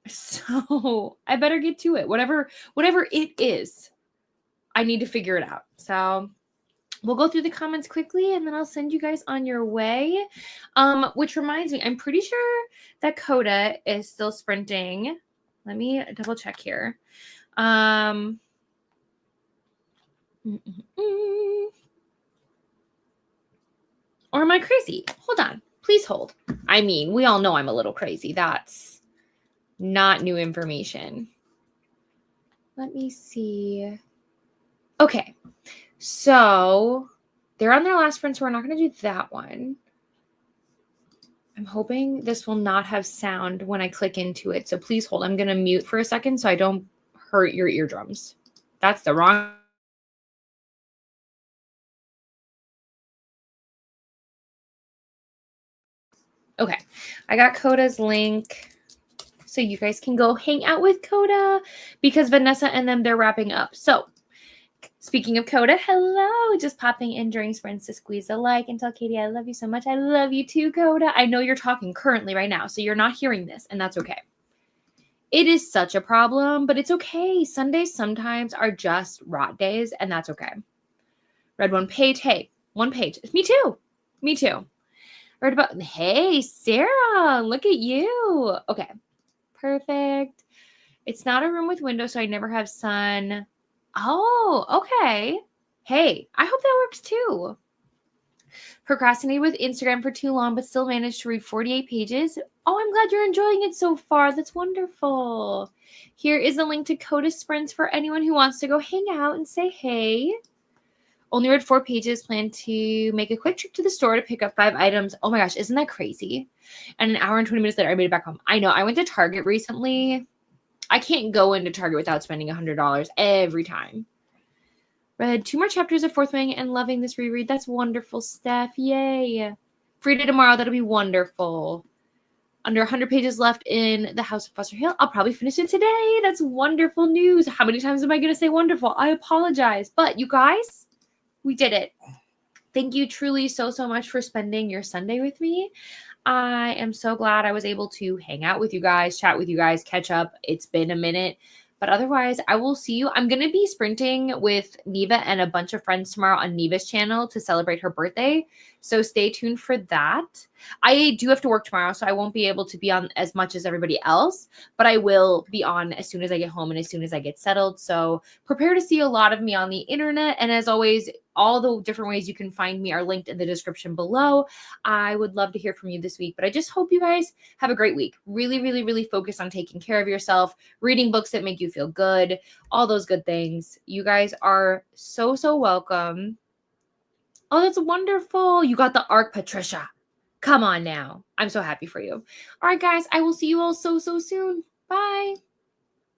S1: So I better get to it. Whatever it is, I need to figure it out. So we'll go through the comments quickly, and then I'll send you guys on your way. Which reminds me, I'm pretty sure that Coda is still sprinting. Let me double check here. Or am I crazy? Hold on. Please hold. I mean, we all know I'm a little crazy. That's not new information. Let me see. Okay. So they're on their last sprint, so we're not going to do that one. I'm hoping this will not have sound when I click into it. So please hold. I'm going to mute for a second so I don't hurt your eardrums. That's the wrong. Okay. I got Coda's link so you guys can go hang out with Coda, because Vanessa and them, they're wrapping up. So speaking of Coda, hello, just popping in during sprints to squeeze a like and tell Katie I love you so much. I love you too, Coda. I know you're talking currently right now, so you're not hearing this, and that's okay. It is such a problem, but it's okay. Sundays sometimes are just rot days, and that's okay. Read one page. Hey, one page. Me too. Read about, hey, Sarah, look at you. Okay, perfect. It's not a room with windows, so I never have sun. Oh, okay. Hey, I hope that works too. Procrastinated with Instagram for too long, but still managed to read 48 pages. Oh, I'm glad you're enjoying it so far. That's wonderful. Here is a link to Coda Sprints for anyone who wants to go hang out and say hey. Only read 4 pages. Plan to make a quick trip to the store to pick up 5 items. Oh my gosh, isn't that crazy? And an hour and 20 minutes later, I made it back home. I know. I went to Target recently. I can't go into Target without spending $100 every time. Read 2 more chapters of Fourth Wing and loving this reread. That's wonderful, Steph. Yay. Free day tomorrow. That'll be wonderful. Under 100 pages left in The House of Foster Hill. I'll probably finish it today. That's wonderful news. How many times am I going to say wonderful? I apologize. But you guys, we did it. Thank you truly so much for spending your Sunday with me. I am so glad I was able to hang out with you guys, chat with you guys, catch up. It's been a minute. But otherwise, I will see you. I'm going to be sprinting with Neva and a bunch of friends tomorrow on Neva's channel to celebrate her birthday. So stay tuned for that. I do have to work tomorrow, so I won't be able to be on as much as everybody else. But I will be on as soon as I get home and as soon as I get settled. So prepare to see a lot of me on the internet. And as always, all the different ways you can find me are linked in the description below. I would love to hear from you this week. But I just hope you guys have a great week. Really, really, really focus on taking care of yourself, reading books that make you feel good, all those good things. You guys are so welcome. Oh, that's wonderful. You got the ARC, Patricia. Come on now. I'm so happy for you. All right, guys, I will see you all so soon. Bye.